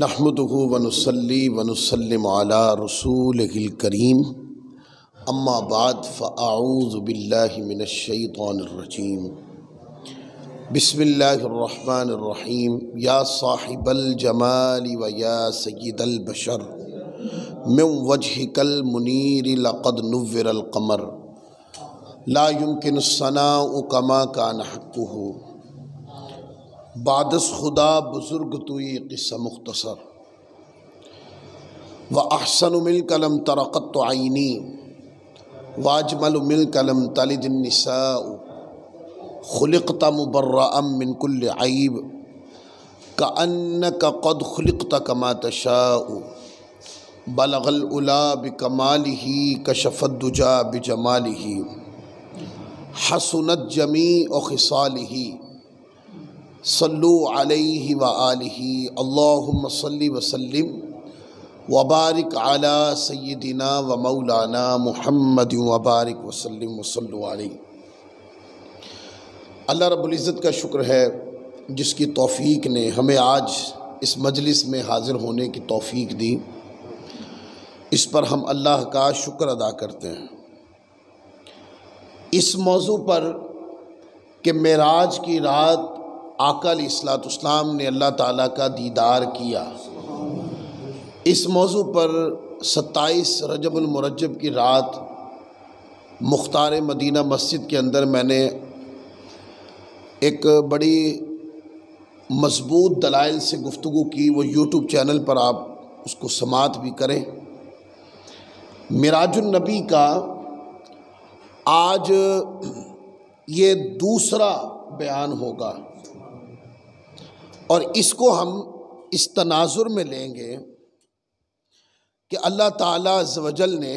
نحمدہ ونصلی ونسلم علی رسولہ الکریم اما بعد فاعوذ باللہ من الشیطان الرجیم بسم اللہ الرحمن الرحیم یا صاحب الجمال و یا سید البشر من وجہک المنیر لقد نور القمر لا يمکن الثناء کما کان حقہ بعدس خدا بزرگ توئی قصہ مختصر وَأَحْسَنُ مِلْكَ لَمْ تَرَقَتْ عَيْنِي وَأَجْمَلُ مِلْكَ لَمْ تَلِدِ النِّسَاءُ خُلِقْتَ مُبَرَّأً مِّن كُلِّ عَيْبٍ كَأَنَّكَ قَدْ خُلِقْتَ كَمَا تَشَاءُ بَلَغَ الْعُلَا بِكَمَالِهِ كَشَفَ الدُّجَى بِجَمَالِهِ حَسُنَتْ جَمِيعُ خِصَالِهِ صلو علیہ وآلہ اللہم صلی وسلم وبارک علی سیدنا و مولانا محمد وبارک وسلم وصلو علیہ۔ اللہ رب العزت کا شکر ہے جس کی توفیق نے ہمیں آج اس مجلس میں حاضر ہونے کی توفیق دی، اس پر ہم اللہ کا شکر ادا کرتے ہیں۔ اس موضوع پر کہ معراج کی رات آقا علیہ السلام نے اللہ تعالیٰ کا دیدار کیا، اس موضوع پر 27 رجب المرجب کی رات مختار مدینہ مسجد کے اندر میں نے ایک بڑی مضبوط دلائل سے گفتگو کی، وہ یوٹیوب چینل پر آپ اس کو سماعت بھی کریں۔ معراج النبی کا آج یہ دوسرا بیان ہوگا، اور اس کو ہم اس تناظر میں لیں گے کہ اللہ تعالیٰ عز و جل نے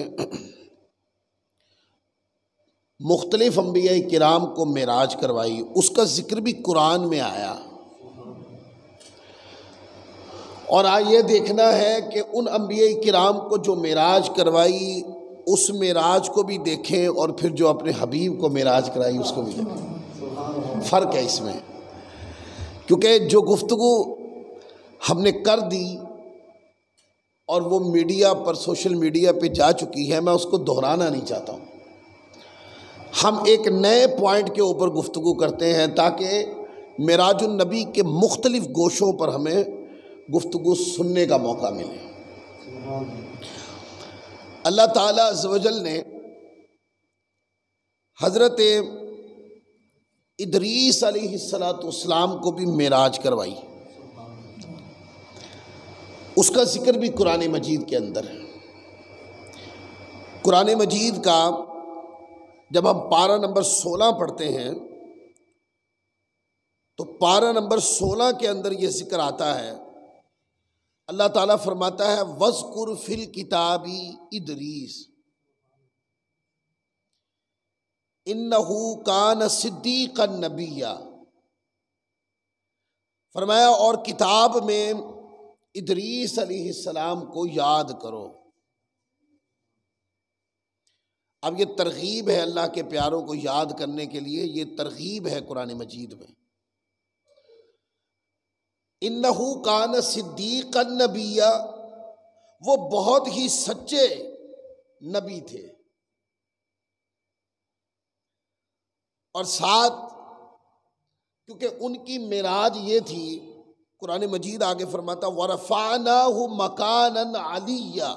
مختلف انبیاء کرام کو معراج کروائی، اس کا ذکر بھی قرآن میں آیا، اور یہ دیکھنا ہے کہ ان انبیاء کرام کو جو معراج کروائی اس معراج کو بھی دیکھیں، اور پھر جو اپنے حبیب کو معراج کرائی اس کو بھی دیکھیں۔ فرق ہے اس میں، کیونکہ جو گفتگو ہم نے کر دی اور وہ میڈیا پر سوشل میڈیا پہ جا چکی ہے، میں اس کو دہرانا نہیں چاہتا ہوں۔ ہم ایک نئے پوائنٹ کے اوپر گفتگو کرتے ہیں تاکہ معراج النبی کے مختلف گوشوں پر ہمیں گفتگو سننے کا موقع ملے۔ اللہ تعالیٰ عز و جل نے حضرت ادریس علیہ السلام کو بھی معراج کروائی، اس کا ذکر بھی قرآن مجید کے اندر ہے۔ قرآن مجید کا جب ہم پارہ نمبر 16 پڑھتے ہیں تو پارہ نمبر 16 کے اندر یہ ذکر آتا ہے، اللہ تعالیٰ فرماتا ہے وَاذْكُرْ فِي الْكِتَابِ ادریس انہو کان صدیقا نبیا، فرمایا اور کتاب میں ادریس علیہ السلام کو یاد کرو۔ اب یہ ترغیب ہے اللہ کے پیاروں کو یاد کرنے کے لیے، یہ ترغیب ہے قرآن مجید میں۔ انہو کان صدیقا نبیا، وہ بہت ہی سچے نبی تھے، اور ساتھ کیونکہ ان کی معراج یہ تھی، قرآن مجید آگے فرماتا وَرَفَعْنَاهُ مَكَانًا عَلِيًّا،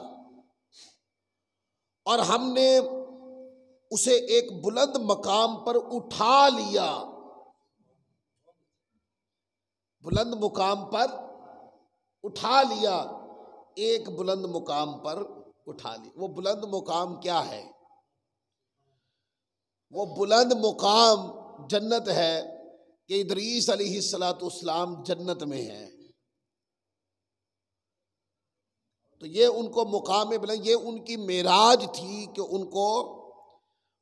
اور ہم نے اسے ایک بلند مقام پر اٹھا لیا، بلند مقام پر اٹھا لیا، ایک بلند مقام پر اٹھا لیا۔ وہ بلند مقام کیا ہے؟ وہ بلند مقام جنت ہے کہ ادریس علیہ السلام جنت میں ہیں، تو یہ ان کو مقام بلند، یہ ان کی معراج تھی کہ ان کو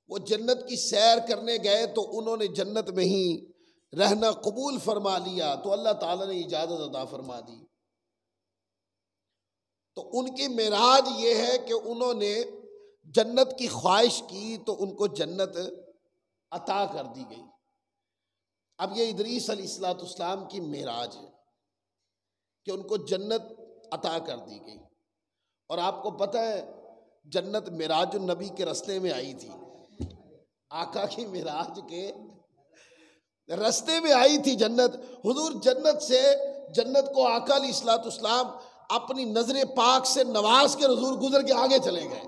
وہ جنت کی سیر کرنے گئے تو انہوں نے جنت میں ہی رہنا قبول فرما لیا، تو اللہ تعالیٰ نے اجازت عطا فرما دی۔ تو ان کی معراج یہ ہے کہ انہوں نے جنت کی خواہش کی تو ان کو جنت عطا کر دی گئی۔ اب یہ ادریس علیہ السلام کی معراج ہے کہ ان کو جنت عطا کر دی گئی۔ اور آپ کو پتہ ہے جنت معراج النبی کے رستے میں آئی تھی، آقا کی معراج کے رستے میں آئی تھی جنت۔ حضور جنت کو آقا علیہ الصلوۃ والسلام اپنی نظر پاک سے نواز کے حضور گزر کے آگے چلے گئے۔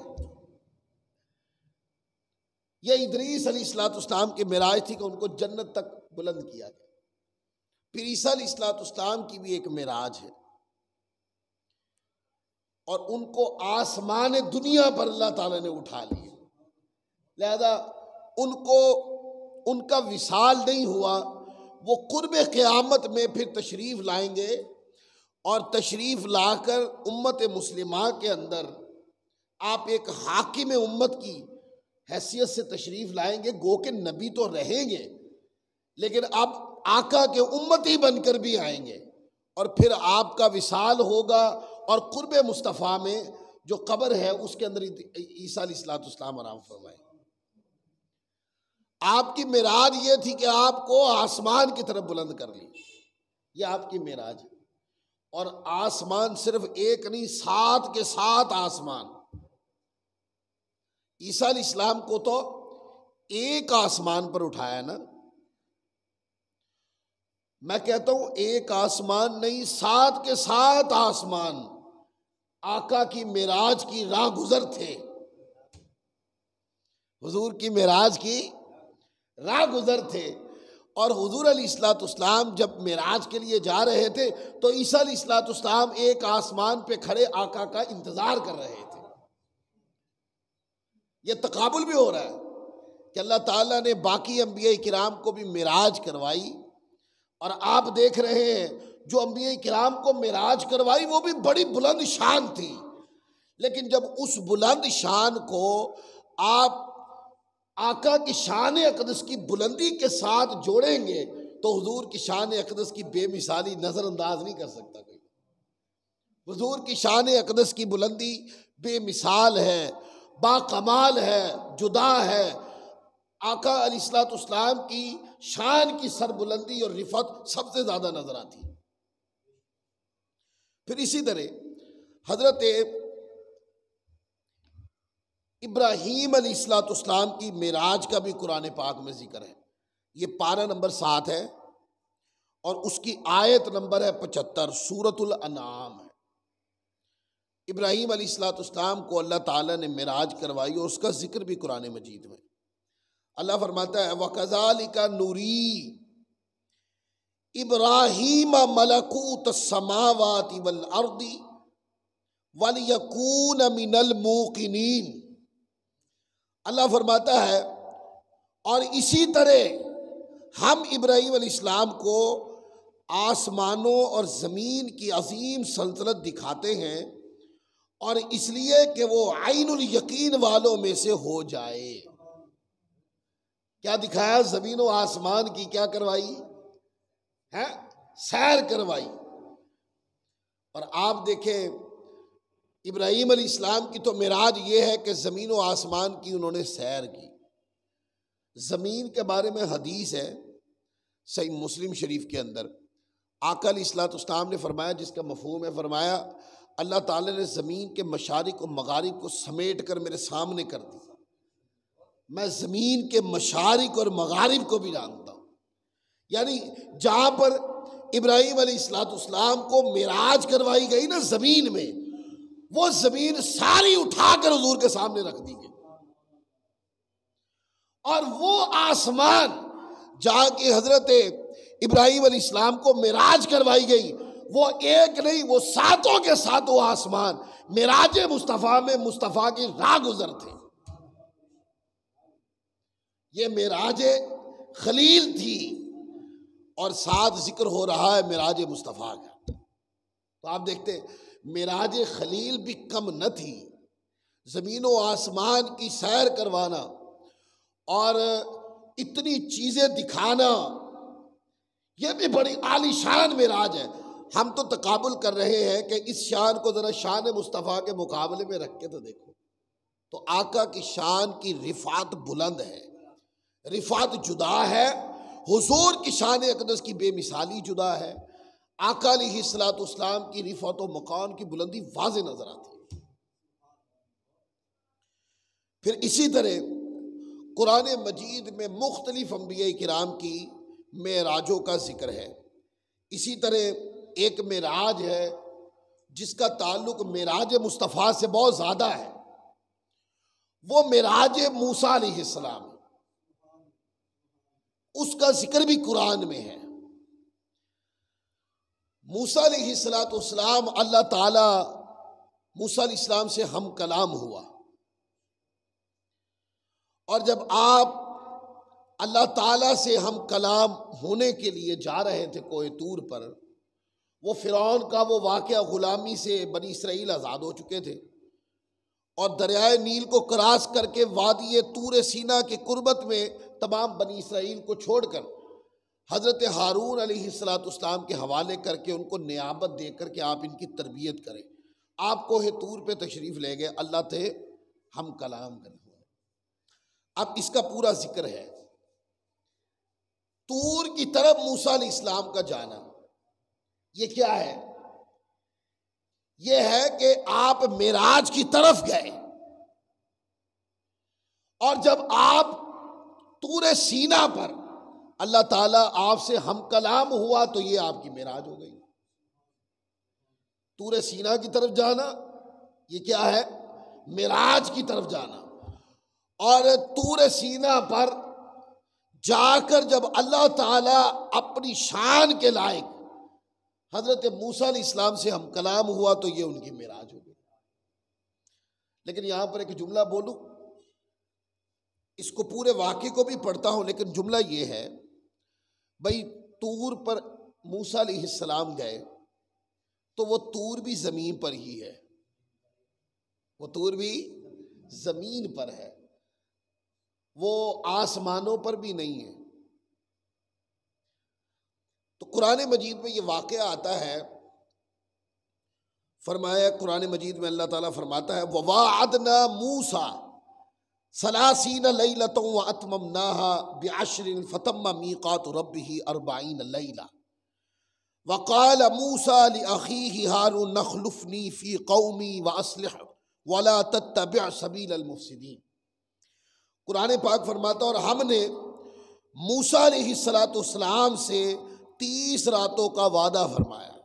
یہ ادریس علیہ الصلوۃ والسلام کی معراج تھی کہ ان کو جنت تک بلند کیا گیا۔ پھر عیسیٰ علیہ الصلوۃ والسلام کی بھی ایک معراج ہے، اور ان کو آسمان دنیا پر اللہ تعالیٰ نے اٹھا لیا، لہذا ان کا وصال نہیں ہوا۔ وہ قرب قیامت میں پھر تشریف لائیں گے، اور تشریف لا کر امت مسلمہ کے اندر آپ ایک حاکم امت کی حیثیت سے تشریف لائیں گے۔ گو کہ نبی تو رہیں گے، لیکن اب آقا کے امتی بن کر بھی آئیں گے، اور پھر آپ کا وصال ہوگا، اور قرب مصطفیٰ میں جو قبر ہے اس کے اندر عیسیٰ علیہ الصلوۃ والسلام آرام فرمائیں۔ آپ کی معراج یہ تھی کہ آپ کو آسمان کی طرف بلند کر لی، یہ آپ کی معراج ہے۔ اور آسمان صرف ایک نہیں، 7 کے 7 آسمان۔ عیسیٰ علیہ السلام کو تو ایک آسمان پر اٹھایا نا، میں کہتا ہوں ایک آسمان نہیں، 7 کے 7 آسمان آقا کی معراج کی راہ گزر تھے، حضور کی معراج کی راہ گزر تھے۔ اور حضور علیہ الصلوۃ والسلام جب معراج کے لیے جا رہے تھے تو عیسیٰ علیہ الصلوۃ والسلام ایک آسمان پہ کھڑے آقا کا انتظار کر رہے تھے۔ یہ تقابل بھی ہو رہا ہے کہ اللہ تعالیٰ نے باقی انبیاء کرام کو بھی معراج کروائی، اور آپ دیکھ رہے ہیں جو انبیاء کرام کو معراج کروائی وہ بھی بڑی بلند شان تھی، لیکن جب اس بلند شان کو آپ آقا کی شان اقدس کی بلندی کے ساتھ جوڑیں گے تو حضور کی شان اقدس کی بے مثالی نظر انداز نہیں کر سکتا کوئی۔ حضور کی شان اقدس کی بلندی بے مثال ہے، با کمال ہے، جدا ہے۔ آقا علیہ الصلوۃ والسلام کی شان کی سر بلندی اور رفعت سب سے زیادہ نظر آتی ہے۔ پھر اسی طرح حضرت ابراہیم علیہ الصلوۃ والسلام کی معراج کا بھی قرآن پاک میں ذکر ہے۔ یہ پارہ نمبر 7 ہے، اور اس کی آیت نمبر ہے 75، سورۃ الانعام ہے۔ ابراہیم علیہ الصلوۃ والسلام کو اللہ تعالیٰ نے معراج کروائی، اور اس کا ذکر بھی قرآن مجید میں۔ اللہ فرماتا ہے وَكَذَلِكَ نُرِي ابراہیم ملکوت السماوات والارض وَلِيَكُونَ مِنَ الْمُوقِنِينَ۔ اللہ فرماتا ہے اور اسی طرح ہم ابراہیم علیہ السلام کو آسمانوں اور زمین کی عظیم سلطنت دکھاتے ہیں، اور اس لیے کہ وہ عین الیقین والوں میں سے ہو جائے۔ کیا دکھایا؟ زمین و آسمان کی کیا کروائی ہے؟ سیر کروائی۔ اور آپ دیکھیں ابراہیم علیہ السلام کی تو معراج یہ ہے کہ زمین و آسمان کی انہوں نے سیر کی۔ زمین کے بارے میں حدیث ہے صحیح مسلم شریف کے اندر، آقا علیہ الصلوۃ والسلام نے فرمایا، جس کا مفہوم ہے، فرمایا اللہ تعالیٰ نے زمین کے مشارق و مغارب کو سمیٹ کر میرے سامنے کر دی، میں زمین کے مشارق اور مغارب کو بھی جانتا ہوں۔ یعنی جہاں پر ابراہیم علیہ الصلوۃ والسلام کو معراج کروائی گئی نا زمین میں، وہ زمین ساری اٹھا کر حضور کے سامنے رکھ دی گئی، اور وہ آسمان جہاں کی حضرت ابراہیم علیہ السلام کو معراج کروائی گئی، وہ ایک نہیں، وہ 7 کے 7 آسمان معراج مصطفیٰ میں مصطفیٰ کی راہ گزر تھے۔ یہ معراج خلیل تھی، اور ساتھ ذکر ہو رہا ہے معراج مصطفیٰ کا۔ تو آپ دیکھتے ہیں معراج خلیل بھی کم نہ تھی، زمین و آسمان کی سیر کروانا اور اتنی چیزیں دکھانا، یہ بھی بڑی عالی شان معراج ہے۔ ہم تو تقابل کر رہے ہیں کہ اس شان کو ذرا شان مصطفیٰ کے مقابلے میں رکھ کے تو دیکھو، تو آقا کی شان کی رفعت بلند ہے، رفعت جدا ہے، حضور کی شان اقدس کی بے مثالی جدا ہے۔ آقا علیہ الصلوۃ والسلام کی رفعت و مقام کی بلندی واضح نظر آتی ہے۔ پھر اسی طرح قرآن مجید میں مختلف انبیاء کرام کی معراجوں کا ذکر ہے۔ اسی طرح ایک معراج ہے جس کا تعلق معراج مصطفیٰ سے بہت زیادہ ہے، وہ معراج موسیٰ علیہ السلام، اس کا ذکر بھی قرآن میں ہے۔ موسیٰ علیہ السلام اللہ تعالی موسیٰ علیہ السلام سے ہم کلام ہوا، اور جب آپ اللہ تعالیٰ سے ہم کلام ہونے کے لیے جا رہے تھے کوہ طور پر، وہ فرعون کا وہ واقعہ، غلامی سے بنی اسرائیل آزاد ہو چکے تھے، اور دریائے نیل کو کراس کر کے وادی طور سینا کے قربت میں تمام بنی اسرائیل کو چھوڑ کر حضرت ہارون علیہ السلام کے حوالے کر کے ان کو نیابت دے کر کہ آپ ان کی تربیت کریں۔ آپ کوہ طور پہ تشریف لے گئے، اللہ تھے ہم کلام کرنے ہوئے۔ اب اس کا پورا ذکر ہے۔ طور کی طرف موسیٰ علیہ السلام کا جانا، یہ کیا ہے؟ یہ ہے کہ آپ معراج کی طرف گئے، اور جب آپ طور سینا پر اللہ تعالیٰ آپ سے ہم کلام ہوا تو یہ آپ کی معراج ہو گئی۔ طور سینا کی طرف جانا یہ کیا ہے؟ معراج کی طرف جانا۔ اور طور سینا پر جا کر جب اللہ تعالیٰ اپنی شان کے لائق حضرت موسیٰ علیہ السلام سے ہم کلام ہوا تو یہ ان کی معراج ہو گئی۔ لیکن یہاں پر ایک جملہ بولوں، اس کو پورے واقعے کو بھی پڑھتا ہوں، لیکن جملہ یہ ہے بھائی، طور پر موسیٰ علیہ السلام گئے تو وہ طور بھی زمین پر ہی ہے، وہ طور بھی زمین پر ہے، وہ آسمانوں پر بھی نہیں ہے۔ تو قرآن مجید میں یہ واقعہ آتا ہے، فرمایا قرآن مجید میں اللہ تعالیٰ فرماتا ہے وَوَاعَدْنَا مُوسَىٰ 30 لَيْلَةً وَأَتْمَمْنَاهَا ب10 فَتَمَّ مِيقَاتُ رَبِّهِ 40 لَيْلَةً وَقَالَ مُوسَىٰ لِأَخِيهِ هَارُونَ اخْلُفْنِي فِي قَوْمِي وَأَصْلِحْ وَلَا تَتَّبِعْ سَبِيلَ الْمُفْسِدِينَ۔ قرآن پاک فرماتا ہے اور ہم نے موسیٰ علیہ السلام سے 30 راتوں کا وعدہ فرمایا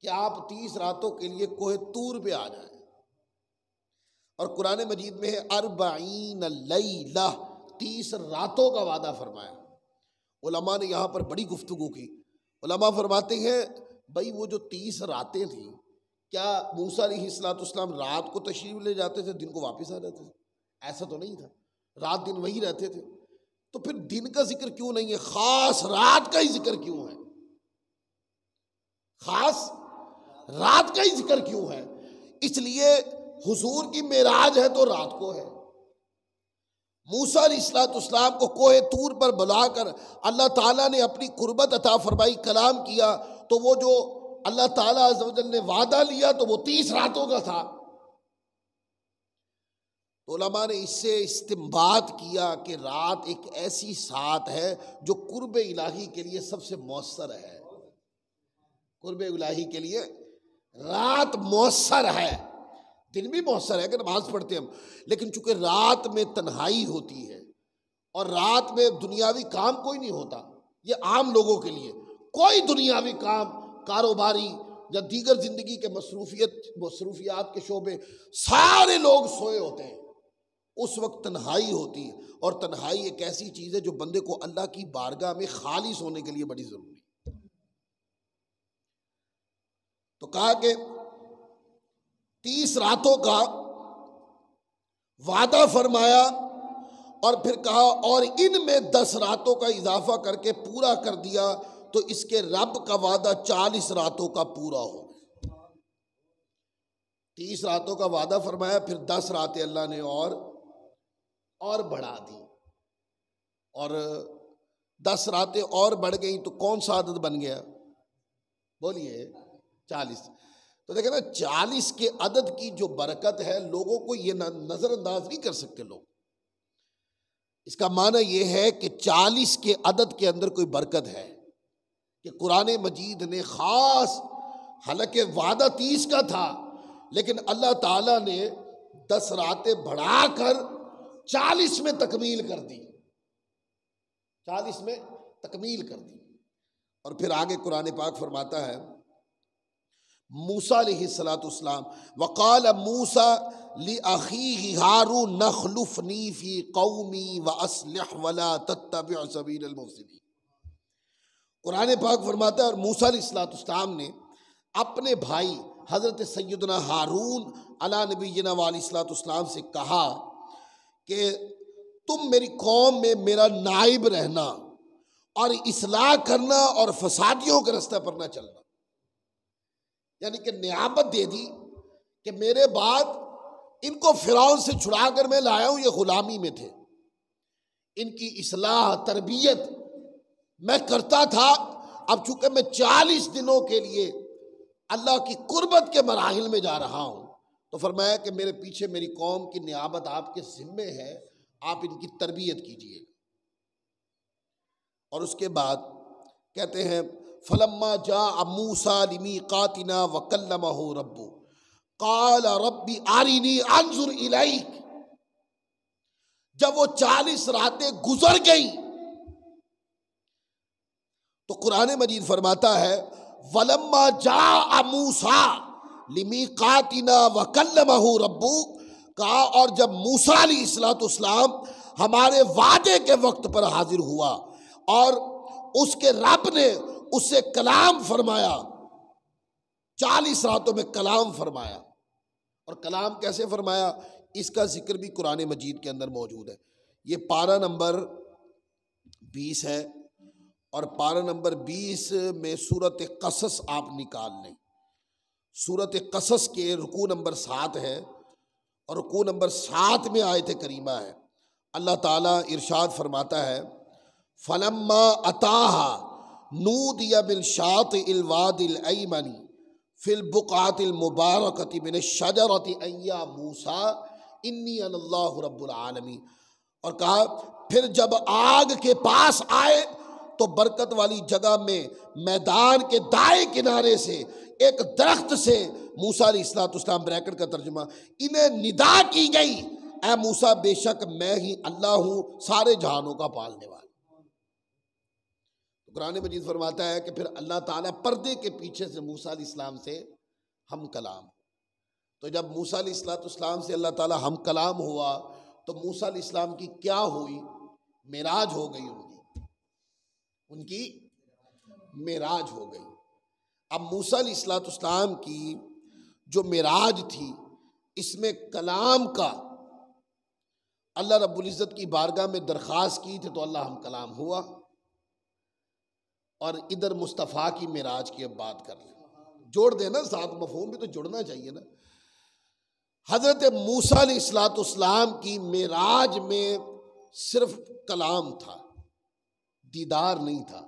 کہ آپ 30 راتوں کے لیے کوہ طور پہ آ جائیں، اور قرآن مجید میں ہے 40 لیلہ، 30 راتوں کا وعدہ فرمایا۔ علماء نے یہاں پر بڑی گفتگو کی۔ علماء فرماتے ہیں بھائی وہ جو 30 راتیں تھیں، کیا موسیٰ علیہ السلام رات کو تشریف لے جاتے تھے، دن کو واپس آ جاتے تھے؟ ایسا تو نہیں تھا، رات دن وہی رہتے تھے۔ تو پھر دن کا ذکر کیوں نہیں ہے، خاص رات کا ہی ذکر کیوں ہے؟ خاص رات کا ہی ذکر کیوں ہے؟ اس لیے حضور کی معراج ہے تو رات کو ہے۔ موسیٰ علیہ السلام کو کوہ طور پر بلا کر اللہ تعالیٰ نے اپنی قربت عطا فرمائی، کلام کیا، تو وہ جو اللہ تعالیٰ عز و جل نے وعدہ لیا تو وہ 30 راتوں کا تھا۔ علماء نے اس سے استنباط کیا کہ رات ایک ایسی ساعت ہے جو قرب الہی کے لیے سب سے مؤثر ہے۔ قرب الہی کے لیے رات مؤثر ہے، دن بھی مؤثر ہے کہ نماز پڑھتے ہم، لیکن چونکہ رات میں تنہائی ہوتی ہے اور رات میں دنیاوی کام کوئی نہیں ہوتا، یہ عام لوگوں کے لیے کوئی دنیاوی کام، کاروباری یا دیگر زندگی کے مصروفیات کے شعبے، سارے لوگ سوئے ہوتے ہیں، اس وقت تنہائی ہوتی ہے، اور تنہائی ایک ایسی چیز ہے جو بندے کو اللہ کی بارگاہ میں خالص ہونے کے لیے بڑی ضروری ہے۔ تو کہا کہ 30 راتوں کا وعدہ فرمایا، اور پھر کہا اور ان میں 10 راتوں کا اضافہ کر کے پورا کر دیا تو اس کے رب کا وعدہ 40 راتوں کا پورا ہو گیا۔ 30 راتوں کا وعدہ فرمایا، پھر 10 راتیں اللہ نے اور بڑھا دی، اور 10 راتیں اور بڑھ گئیں تو کون سا عدد بن گیا؟ بولیے 40۔ تو دیکھیں نا، 40 کے عدد کی جو برکت ہے لوگوں کو یہ نظر انداز نہیں کر سکتے لوگ۔ اس کا معنی یہ ہے کہ 40 کے عدد کے اندر کوئی برکت ہے، کہ قرآن مجید نے خاص، حالانکہ وعدہ 30 کا تھا، لیکن اللہ تعالیٰ نے 10 راتیں بڑھا کر 40 میں تکمیل کر دی، 40 میں تکمیل کر دی۔ اور پھر آگے قرآن پاک فرماتا ہے موسیٰ علیہ السلام، وقال موسیٰ لأخیہ ہارون نخلفنی فی قومی واصلح ولا تتبع سبیل المفسدین۔ قرآن پاک فرماتا ہے اور موسیٰ علیہ السلام نے اپنے بھائی حضرت سیدنا ہارون علی نبینا علیہ السلام سے کہا کہ تم میری قوم میں میرا نائب رہنا اور اصلاح کرنا اور فسادیوں کے راستے پر نہ چلنا، یعنی کہ نیابت دے دی کہ میرے بعد ان کو فرعون سے چھڑا کر میں لایا ہوں، یہ غلامی میں تھے، ان کی اصلاح تربیت میں کرتا تھا۔ اب چونکہ میں 40 دنوں کے لیے اللہ کی قربت کے مراحل میں جا رہا ہوں، تو فرمایا کہ میرے پیچھے میری قوم کی نیابت آپ کے ذمے ہے، آپ ان کی تربیت کیجئے۔ اور اس کے بعد کہتے ہیں فلما جاء موسیٰ لمیقاتنا وکلمہ ربہ قال رب ارنی انظر الیک۔ جب وہ 40 راتیں گزر گئیں تو قرآن مجید فرماتا ہے ولما جاء موسیٰ لمیقاتنا وکلمہ ربہ، کہا اور جب موسیٰ علیہ السلام ہمارے وعدے کے وقت پر حاضر ہوا اور اس کے رب نے اس سے کلام فرمایا، 40 راتوں میں کلام فرمایا۔ اور کلام کیسے فرمایا، اس کا ذکر بھی قرآن مجید کے اندر موجود ہے۔ یہ پارہ نمبر 20 ہے، اور پارہ نمبر 20 میں سورۃ قصص آپ نکال لیں، سورۃ قصص کے رکوع نمبر 7 ہے، اور رکوع نمبر 7 میں آیت کریمہ ہے۔ اللہ تعالیٰ ارشاد فرماتا ہے فلما اتاها نودی من شاطئ الوادی الایمن فی البقعۃ المبارکۃ من الشجرۃ ان یا موسیٰ انی انا اللہ رب العالمین۔ اور کہا پھر جب آگ کے پاس آئے تو برکت والی جگہ میں میدان کے دائیں کنارے سے ایک درخت سے موسیٰ علیہ السلام، بریکٹ کا ترجمہ، انہیں ندا کی گئی اے موسیٰ بے شک میں ہی اللہ ہوں سارے جہانوں کا پالنے والا۔ قرآن مجید فرماتا ہے کہ پھر اللہ تعالیٰ پردے کے پیچھے سے موسیٰ علیہ السلام سے ہم کلام، تو جب موسیٰ علیہ السلام سے اللہ تعالیٰ ہم کلام ہوا تو موسیٰ علیہ السلام کی کیا ہوئی، معراج ہو گئی، ان کی معراج ہو گئی۔ اب موسیٰ علیہ السلام کی جو معراج تھی اس میں کلام کا اللہ رب العزت کی بارگاہ میں درخواست کی تھی تو اللہ ہم کلام ہوا۔ اور ادھر مصطفیٰ کی معراج کی اب بات کر لیں، جوڑ دینا، ساتھ مفہوم بھی تو جڑنا چاہیے نا۔ حضرت موسیٰ علیہ السلام کی معراج میں صرف کلام تھا، دیدار نہیں تھا۔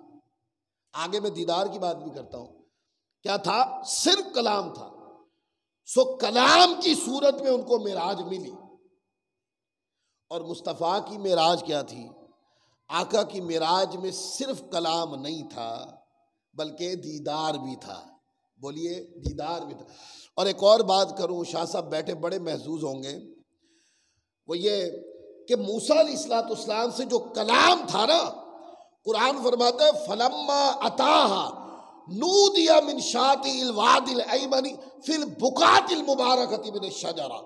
آگے میں دیدار کی بات بھی کرتا ہوں، کیا تھا، صرف کلام تھا۔ سو کلام کی صورت میں ان کو معراج ملی۔ اور مصطفیٰ کی معراج کیا تھی، آقا کی معراج میں صرف کلام نہیں تھا بلکہ دیدار بھی تھا۔ بولیے، دیدار بھی تھا۔ اور ایک اور بات کروں، شاہ صاحب بیٹھے بڑے محظوظ ہوں گے، وہ یہ کہ موسیٰ علیہ السلام سے جو کلام تھا نا، قرآن فرماتا ہے فلما اتاها نودی من شاطئ الوادی الایمن فی البقعۃ المبارکۃ من الشجرہ،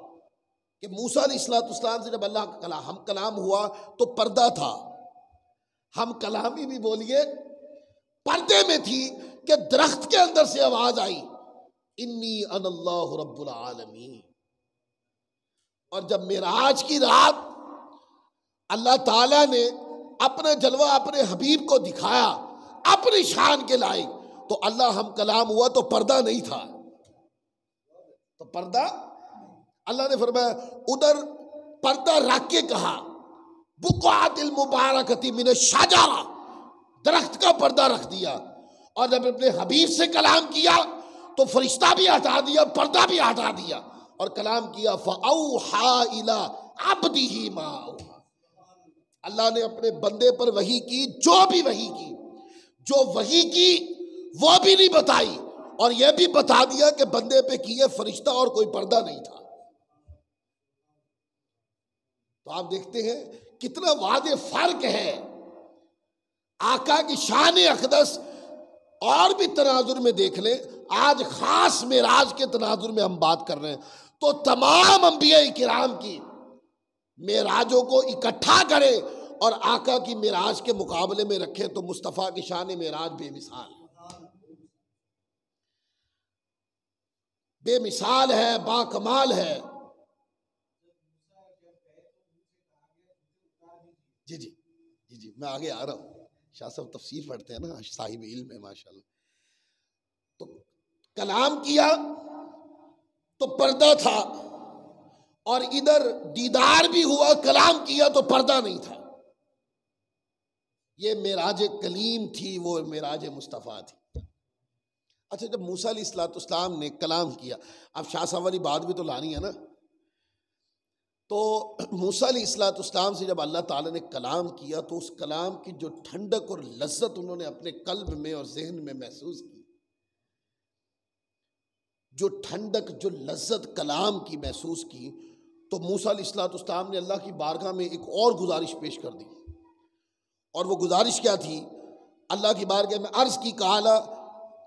کہ موسیٰ علیہ السلام سے جب اللہ کا ہم کلام ہوا تو پردہ تھا، ہم کلامی بھی بولیے پردے میں تھی کہ درخت کے اندر سے آواز آئی انی انا اللہ رب العالمین۔ اور جب معراج کی رات اللہ تعالیٰ نے اپنا جلوہ اپنے حبیب کو دکھایا اپنی شان کے لائق، تو اللہ ہم کلام ہوا تو پردہ نہیں تھا، تو پردہ اللہ نے فرمایا ادھر پردہ رکھ کے کہا بقعۃ المبارکۃ من الشجرہ، درخت کا پردہ رکھ دیا۔ اور جب اپنے حبیب سے کلام کیا تو فرشتہ بھی ہٹا دیا، پردہ بھی ہٹا دیا اور کلام کیا فَأَوْحَى إِلَىٰ عَبْدِهِ مَا أَوْحَىٰ۔ اللہ نے اپنے بندے پر وحی کی جو بھی وحی کی، جو وحی کی وہ بھی نہیں بتائی، اور یہ بھی بتا دیا کہ بندے پہ کیے فرشتہ اور کوئی پردہ نہیں تھا۔ تو آپ دیکھتے ہیں کتنا واضح فرق ہے۔ آقا کی شان اقدس اور بھی تناظر میں دیکھ لیں، آج خاص معراج کے تناظر میں ہم بات کر رہے ہیں، تو تمام انبیاء کرام کی معراجوں کو اکٹھا کرے اور آقا کی معراج کے مقابلے میں رکھے تو مصطفیٰ کی شان معراج بے مثال ہے، بے مثال ہے، با کمال ہے۔ جی میں آگے آ رہا ہوں، شاہ صاحب تفسیر پڑھتے ہیں نا، صاحب علم ہے ماشاءاللہ۔ تو کلام کیا تو پردہ تھا، اور ادھر دیدار بھی ہوا، کلام کیا تو پردہ نہیں تھا۔ یہ معراج کلیم تھی، وہ معراج مصطفیٰ تھی۔ اچھا، جب موسیٰ علیہ السلام نے کلام کیا، اب شاہ صاحب والی بات بھی تو لانی ہے نا، تو موسیٰ علیہ السلام سے جب اللہ تعالیٰ نے کلام کیا تو اس کلام کی جو ٹھنڈک اور لذت انہوں نے اپنے قلب میں اور ذہن میں محسوس کی، جو ٹھنڈک، جو لذت کلام کی محسوس کی، تو موسیٰ علیہ السلام نے اللہ کی بارگاہ میں ایک اور گزارش پیش کر دی، اور وہ گزارش کیا تھی؟ اللہ کی بارگاہ میں عرض کی،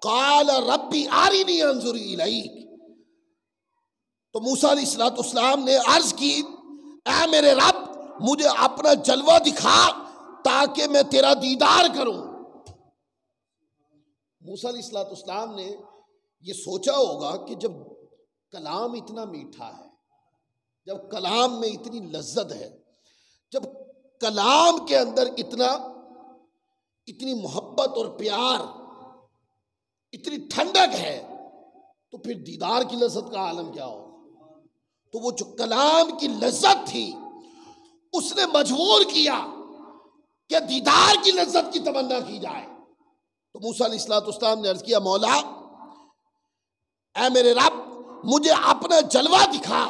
قال ربی آرینی انظر الیک۔ تو موسیٰ علیہ السلام نے عرض کی، اے میرے رب مجھے اپنا جلوہ دکھا تاکہ میں تیرا دیدار کروں۔ موسیٰ علیہ السلام نے یہ سوچا ہوگا کہ جب کلام اتنا میٹھا ہے، جب کلام میں اتنی لذت ہے، جب کلام کے اندر اتنی محبت اور پیار، اتنی ٹھنڈک ہے، تو پھر دیدار کی لذت کا عالم کیا ہوگا؟ تو وہ جو کلام کی لذت تھی اس نے مجبور کیا کہ دیدار کی لذت کی تمنا کی جائے۔ تو موسیٰ علیہ السلام نے عرض کیا، مولا اے میرے رب مجھے اپنا جلوہ دکھا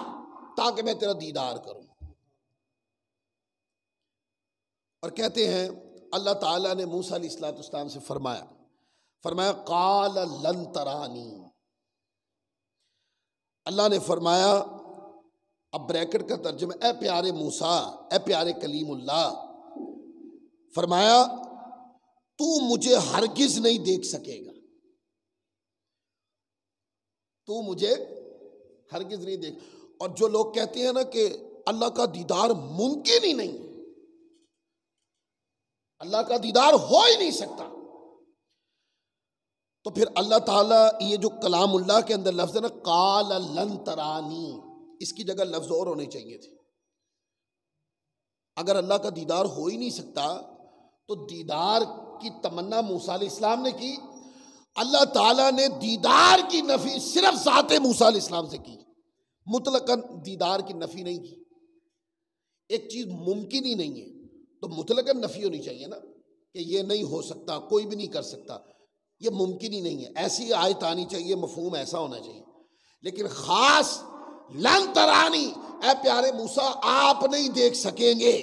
تاکہ میں تیرا دیدار کروں۔ اور کہتے ہیں اللہ تعالیٰ نے موسیٰ علیہ السلام سے فرمایا قال لن ترانی۔ اللہ نے فرمایا، اب بریکٹ کا ترجمہ، اے پیارے موسیٰ، اے پیارے کلیم اللہ، فرمایا تو مجھے ہرگز نہیں دیکھ سکے گا، تو مجھے ہرگز نہیں دیکھ۔ اور جو لوگ کہتے ہیں نا کہ اللہ کا دیدار ممکن ہی نہیں، اللہ کا دیدار ہو ہی نہیں سکتا، تو پھر اللہ تعالیٰ یہ جو کلام اللہ کے اندر لفظ ہے نا قال لن ترانی، اس کی جگہ لفظ اور ہونے چاہیے تھے۔ اگر اللہ کا دیدار ہو ہی نہیں سکتا تو دیدار کی تمنا موسیٰ علیہ السلام نے کی، اللہ تعالیٰ نے دیدار کی نفی صرف ذات موسیٰ علیہ السلام سے کی، مطلقاً دیدار کی نفی نہیں کی۔ ایک چیز ممکن ہی نہیں ہے تو مطلقاً نفی ہونی چاہیے نا، کہ یہ نہیں ہو سکتا، کوئی بھی نہیں کر سکتا، یہ ممکن ہی نہیں ہے، ایسی آیت آنی چاہیے، مفہوم ایسا ہونا چاہیے۔ لیکن خاص لن ترانی، اے پیارے موسیٰ آپ نہیں دیکھ سکیں گے،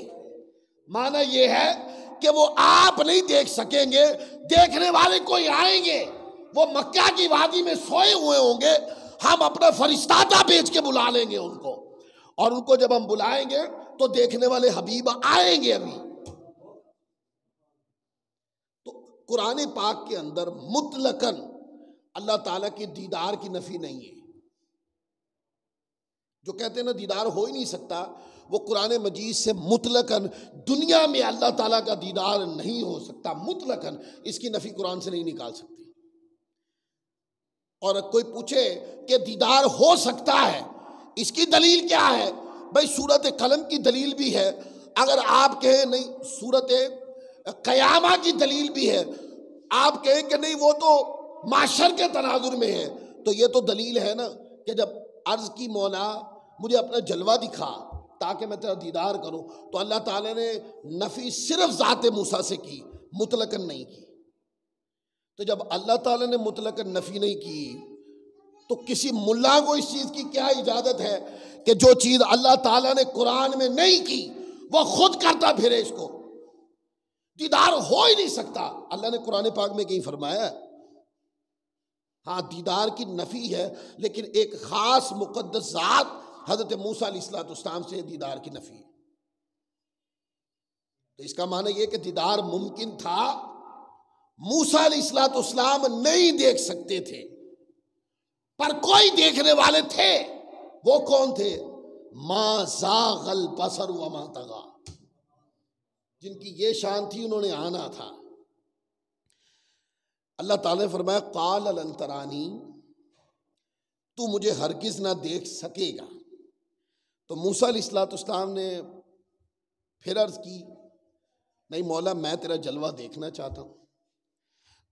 معنی یہ ہے کہ وہ آپ نہیں دیکھ سکیں گے، دیکھنے والے کوئی آئیں گے، وہ مکہ کی وادی میں سوئے ہوئے ہوں گے، ہم اپنا فرشتہ بھیج کے بلا لیں گے ان کو، اور ان کو جب ہم بلائیں گے تو دیکھنے والے حبیب آئیں گے۔ ابھی تو قرآن پاک کے اندر مطلقاً اللہ تعالیٰ کی دیدار کی نفی نہیں ہے۔ جو کہتے ہیں نا دیدار ہو ہی نہیں سکتا، وہ قرآن مجید سے مطلقاً دنیا میں اللہ تعالیٰ کا دیدار نہیں ہو سکتا، مطلقاً اس کی نفی قرآن سے نہیں نکال سکتی۔ اور کوئی پوچھے کہ دیدار ہو سکتا ہے، اس کی دلیل کیا ہے؟ بھائی سورت قلم کی دلیل بھی ہے، اگر آپ کہیں نہیں سورت قیامہ کی دلیل بھی ہے، آپ کہیں کہ نہیں وہ تو معاشر کے تناظر میں ہے، تو یہ تو دلیل ہے نا کہ جب عرض کی مولا مجھے اپنا جلوہ دکھا تاکہ میں تیرا دیدار کروں، تو اللہ تعالیٰ نے نفی صرف ذات موسیٰ سے کی، مطلقاً نہیں کی۔ تو جب اللہ تعالیٰ نے مطلقاً نفی نہیں کی تو کسی ملا کو اس چیز کی کیا اجازت ہے کہ جو چیز اللہ تعالیٰ نے قرآن میں نہیں کی وہ خود کرتا پھرے؟ اس کو دیدار ہو ہی نہیں سکتا۔ اللہ نے قرآن پاک میں کہیں فرمایا ہاں دیدار کی نفی ہے، لیکن ایک خاص مقدس ذات حضرت موسیٰ علیہ السلام سے دیدار کی نفی ہے۔ تو اس کا معنی یہ کہ دیدار ممکن تھا، موسیٰ علیہ السلام نہیں دیکھ سکتے تھے، پر کوئی دیکھنے والے تھے۔ وہ کون تھے؟ ما زاغ البصر وما طغی، جن کی یہ شان تھی، انہوں نے آنا تھا۔ اللہ تعالیٰ نے فرمایا قال لن ترانی، تو مجھے ہرگز نہ دیکھ سکے گا۔ تو موسیٰ علیہ السلام نے پھر عرض کی نہیں مولا میں تیرا جلوہ دیکھنا چاہتا ہوں۔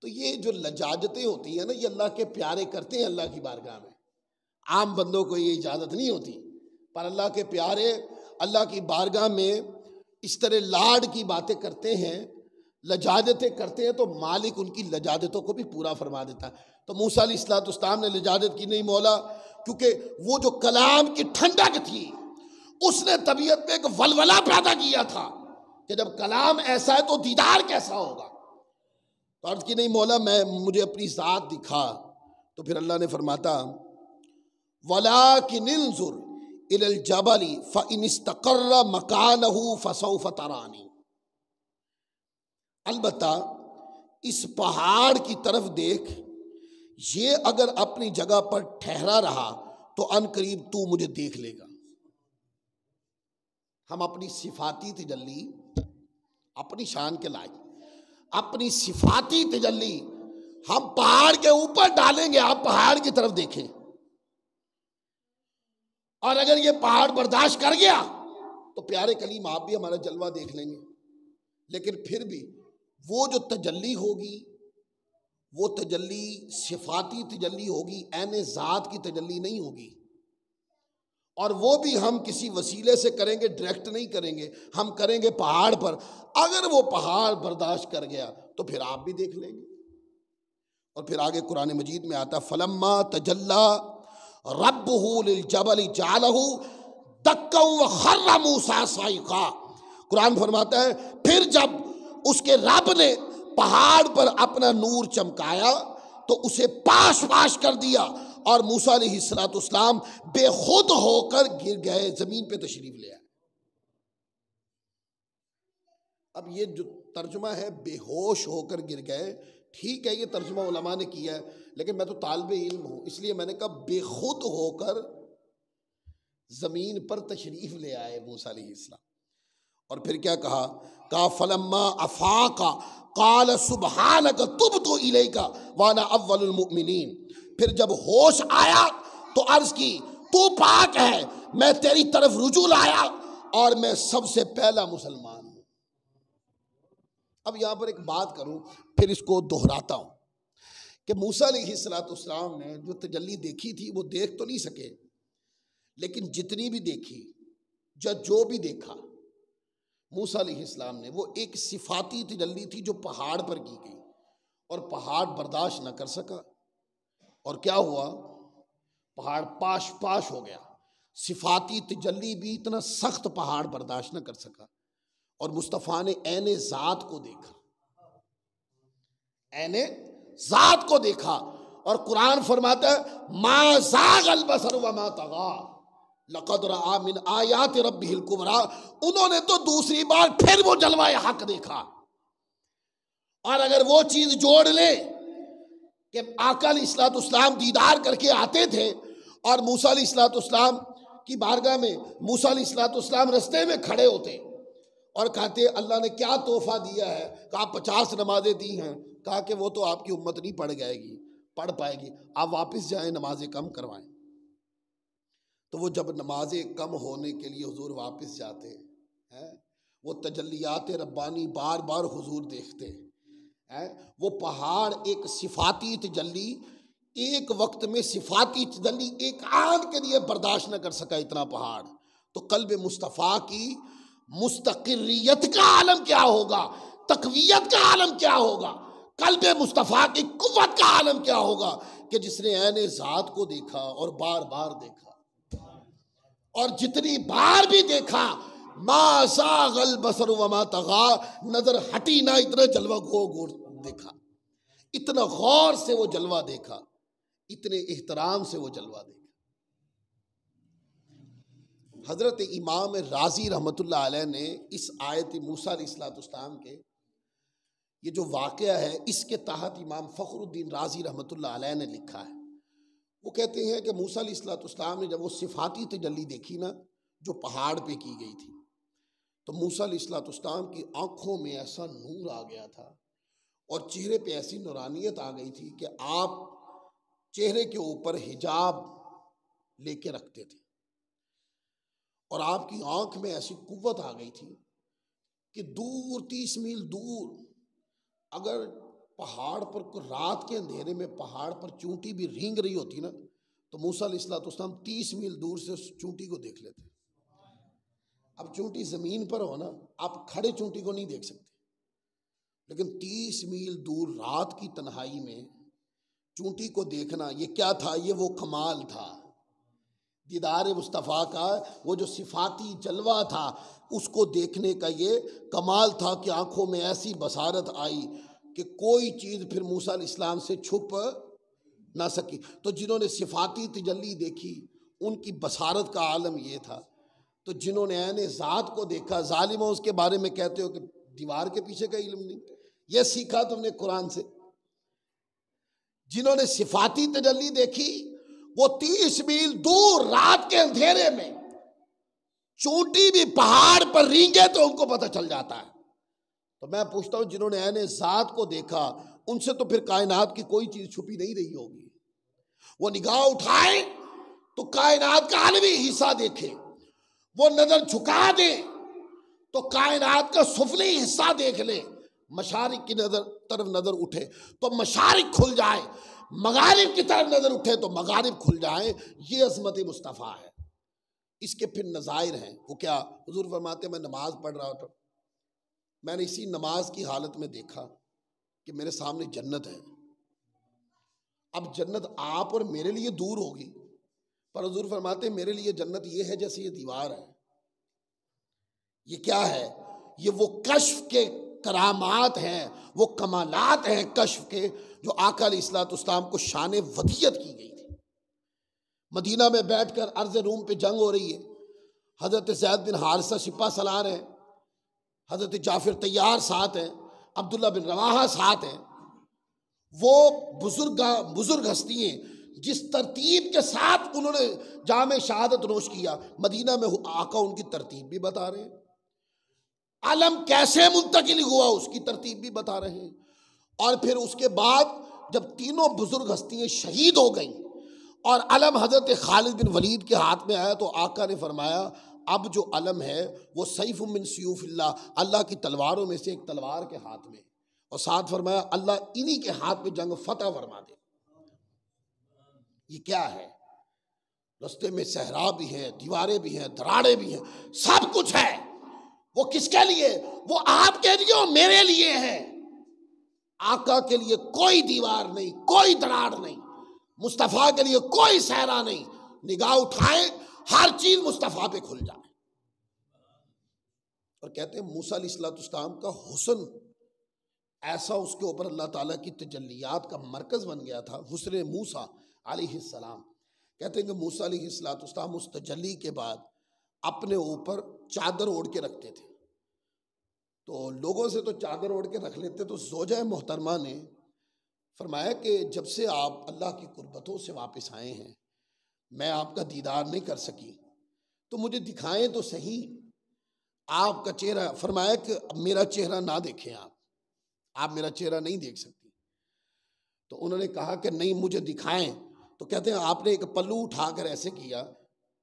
تو یہ جو لجاجتیں ہوتی ہیں نا، یہ اللہ کے پیارے کرتے ہیں اللہ کی بارگاہ میں، عام بندوں کو یہ اجازت نہیں ہوتی، پر اللہ کے پیارے اللہ کی بارگاہ میں اس طرح لاڈ کی باتیں کرتے ہیں، لجاجتیں کرتے ہیں، تو مالک ان کی لجاجتوں کو بھی پورا فرما دیتا ہے۔ تو موسیٰ علیہ السلام نے لجاجت کی نہیں مولا، کیونکہ وہ جو کلام کی ٹھنڈک تھی اس نے طبیعت میں ایک ولولہ پیدا کیا تھا کہ جب کلام ایسا ہے تو دیدار کیسا ہوگا۔ تو عرض کی نہیں مولا مجھے اپنی ذات دکھا۔ تو پھر اللہ نے فرماتا وَلَٰكِنِ انظُرْ إِلَى الْجَبَلِ فَإِنِ اسْتَقَرَّ مَكَانَهُ فَسَوْفَ تَرَانِي، البتہ اس پہاڑ کی طرف دیکھ، یہ اگر اپنی جگہ پر ٹھہرا رہا تو ان قریب تو مجھے دیکھ لے گا۔ ہم اپنی صفاتی تجلی، اپنی شان کے لائق اپنی صفاتی تجلی ہم پہاڑ کے اوپر ڈالیں گے، آپ پہاڑ کی طرف دیکھیں، اور اگر یہ پہاڑ برداشت کر گیا تو پیارے کلیم آپ بھی ہمارا جلوہ دیکھ لیں گے۔ لیکن پھر بھی وہ جو تجلی ہوگی، وہ تجلی صفاتی تجلی ہوگی، عین ذات کی تجلی نہیں ہوگی، اور وہ بھی ہم کسی وسیلے سے کریں گے، ڈائریکٹ نہیں کریں گے، ہم کریں گے پہاڑ پر۔ اگر وہ پہاڑ برداشت کر گیا تو پھر آپ بھی دیکھ لیں گے۔ اور پھر آگے قرآن مجید میں آتا فلما تجلی ربہ للجبل جعلہ دکا وخر موسیٰ صعقا، قرآن فرماتا ہے پھر جب اس کے رب نے پہاڑ پر اپنا نور چمکایا تو اسے پاش پاش کر دیا، اور موسیٰ علیہ السلام بے خود ہو کر گر گئے، زمین پہ تشریف لے آئے۔ اب یہ جو ترجمہ ہے بے ہوش ہو کر گر گئے، ٹھیک ہے یہ ترجمہ علماء نے کیا ہے، لیکن میں تو طالب علم ہوں، اس لیے میں نے کہا بے خود ہو کر زمین پر تشریف لے آئے موسیٰ علیہ السلام۔ اور پھر کیا کہا فلما افاق قال سبحانک تبت الیک وانا اول المؤمنین، پھر جب ہوش آیا تو عرض کی تو پاک ہے، میں تیری طرف رجوع لایا اور میں سب سے پہلا مسلمان ہوں۔ اب یہاں پر ایک بات کروں، پھر اس کو دہراتا ہوں کہ موسیٰ علیہ السلام نے جو تجلی دیکھی تھی وہ دیکھ تو نہیں سکے، لیکن جتنی بھی دیکھی جو بھی دیکھا موسیٰ علیہ السلام نے، وہ ایک صفاتی تجلی تھی جو پہاڑ پر کی گئی، اور پہاڑ برداشت نہ کر سکا، اور کیا ہوا، پہاڑ پاش پاش ہو گیا۔ صفاتی تجلی بھی اتنا سخت پہاڑ برداشت نہ کر سکا، اور مصطفیٰ نے عین ذات کو دیکھا، عین ذات کو دیکھا، اور قرآن فرماتا ہے ما زاغ البصر وما طغی لقد رأى من آیات ربہ الکبریٰ، انہوں نے تو دوسری بار پھر وہ جلوہ حق دیکھا۔ اور اگر وہ چیز جوڑ لے کہ آقا علیہ السلام دیدار کر کے آتے تھے، اور موسیٰ علیہ السلام کی بارگاہ میں موسیٰ علیہ السلام رستے میں کھڑے ہوتے اور کہتے اللہ نے کیا تحفہ دیا ہے، کہا 50 نمازیں دی ہیں، کہا کہ وہ تو آپ کی امت نہیں پڑھ پائے گی، آپ واپس جائیں نمازیں کم کروائیں۔ تو وہ جب نمازیں کم ہونے کے لیے حضور واپس جاتے ہیں، وہ تجلیات ربانی بار بار حضور دیکھتے ہیں، وہ پہاڑ ایک صفاتی تجلی، ایک وقت میں صفاتی تجلی ایک آن کے لیے برداشت نہ کر سکا اتنا پہاڑ، تو قلب مصطفیٰ کی مستقریت کا عالم کیا ہوگا، تقویت کا عالم کیا ہوگا، قلب مصطفیٰ کی قوت کا عالم کیا ہوگا کہ جس نے عین ذات کو دیکھا اور بار بار دیکھا، اور جتنی بار بھی دیکھا ما زاغ البصر وما طغی، نظر ہٹی نہ، اتنا جلوہ گھور دیکھا، اتنا غور سے وہ جلوہ دیکھا اتنے احترام سے وہ جلوہ دیکھا۔ حضرت امام رازی رحمۃ اللہ علیہ نے اس آیت موسیٰ علیہ السلام کے یہ جو واقعہ ہے اس کے تحت امام فخر الدین رازی رحمۃ اللہ علیہ نے لکھا ہے۔ وہ کہتے ہیں کہ موسیٰ علیہ السلام نے جب وہ صفاتی تجلی دیکھی نا جو پہاڑ پہ کی گئی تھی، تو موسیٰ علیہ السلام کی آنکھوں میں ایسا نور آ گیا تھا اور چہرے پہ ایسی نورانیت آ گئی تھی کہ آپ چہرے کے اوپر حجاب لے کے رکھتے تھے، اور آپ کی آنکھ میں ایسی قوت آ گئی تھی کہ دور 30 میل دور اگر پہاڑ پر رات کے اندھیرے میں پہاڑ پر چونٹی بھی رینگ رہی ہوتی نا تو موسیٰ علیہ السلام 30 میل دور سے اس چونٹی کو دیکھ لیتے۔ اب چونٹی زمین پر ہو نا، آپ کھڑے چونٹی کو نہیں دیکھ سکتے، لیکن 30 میل دور رات کی تنہائی میں چونٹی کو دیکھنا یہ کیا تھا؟ یہ وہ کمال تھا دیدار مصطفیٰ کا، وہ جو صفاتی جلوہ تھا اس کو دیکھنے کا یہ کمال تھا کہ آنکھوں میں ایسی بصارت آئی کہ کوئی چیز پھر موسیٰ علیہ السلام سے چھپ نہ سکی۔ تو جنہوں نے صفاتی تجلی دیکھی ان کی بصارت کا عالم یہ تھا، تو جنہوں نے عین ذات کو دیکھا، ظالموں اس کے بارے میں کہتے ہو کہ دیوار کے پیچھے کا علم نہیں، یہ سیکھا تم نے قرآن سے۔ جنہوں نے صفاتی تجلی دیکھی وہ 30 میل دور رات کے اندھیرے میں چونٹی بھی پہاڑ پر رینگے تو ان کو پتہ چل جاتا ہے۔ تو میں پوچھتا ہوں جنہوں نے عین ذات کو دیکھا ان سے تو پھر کائنات کی کوئی چیز چھپی نہیں رہی ہوگی، وہ نگاہ اٹھائیں تو کائنات کا عالمی حصہ دیکھیں، وہ نظر جھکا دیں تو کائنات کا سفلی حصہ دیکھ لیں، مشارق کی طرف نظر اٹھے تو مشارق کھل جائے، مغارب کی طرف نظر اٹھے تو مغارب کھل جائیں۔ یہ عظمت مصطفیٰ ہے۔ اس کے پھر نظائر ہیں، وہ کیا؟ حضور فرماتے میں نماز پڑھ رہا تھا، میں نے اسی نماز کی حالت میں دیکھا کہ میرے سامنے جنت ہے۔ اب جنت آپ اور میرے لیے دور ہوگی، پر حضور فرماتے میرے لیے جنت یہ ہے جیسے یہ دیوار ہے۔ یہ کیا ہے؟ یہ وہ کشف کے کرامات ہیں، وہ کمالات ہیں کشف کے جو آقا علیہ السلام کو شان ودیت کی گئی تھی۔ مدینہ میں بیٹھ کر ارض روم پہ جنگ ہو رہی ہے، حضرت زید بن حارثہ سپہ سالار ہیں، حضرت جعفر طیار ساتھ ہیں، عبداللہ بن رواحہ ساتھ ہیں۔ وہ بزرگ ہستی ہیں جس ترتیب کے ساتھ انہوں نے جام شہادت نوش کیا، مدینہ میں آقا ان کی ترتیب بھی بتا رہے ہیں، علم کیسے منتقل ہوا اس کی ترتیب بھی بتا رہے ہیں۔ اور پھر اس کے بعد جب تینوں بزرگ ہستیاں شہید ہو گئیں اور علم حضرت خالد بن ولید کے ہاتھ میں آیا تو آقا نے فرمایا اب جو علم ہے وہ سیف من سیوف اللہ، اللہ کی تلواروں میں سے ایک تلوار کے ہاتھ میں، اور ساتھ فرمایا اللہ انہی کے ہاتھ میں جنگ فتح فرما دے۔ یہ کیا ہے؟ رستے میں صحرا بھی ہے، دیواریں بھی ہیں، دراڑے بھی ہیں، سب کچھ ہے۔ وہ کس کے لیے؟ وہ آپ کے لیے اور میرے لیے ہے۔ آقا کے لیے کوئی دیوار نہیں، کوئی دراڑ نہیں، مصطفیٰ کے لیے کوئی صحرا نہیں، نگاہ اٹھائیں ہر چیز مصطفیٰ پہ کھل جائے۔ اور کہتے ہیں موسیٰ علیہ السلام کا حسن ایسا اس کے اوپر اللہ تعالیٰ کی تجلیات کا مرکز بن گیا تھا، حسن موسیٰ علیہ السلام۔ کہتے ہیں کہ موسیٰ علیہ السلام اس تجلی کے بعد اپنے اوپر چادر اوڑھ کے رکھتے تھے، تو لوگوں سے تو چادر اوڑھ کے رکھ لیتے، تو زوجہ محترمہ نے فرمایا کہ جب سے آپ اللہ کی قربتوں سے واپس آئے ہیں میں آپ کا دیدار نہیں کر سکی، تو مجھے دکھائیں تو صحیح آپ کا چہرہ۔ فرمایا کہ میرا چہرہ نہ دیکھیں، آپ میرا چہرہ نہیں دیکھ سکتی۔ تو انہوں نے کہا کہ نہیں مجھے دکھائیں، تو کہتے ہیں آپ نے ایک پلو اٹھا کر ایسے کیا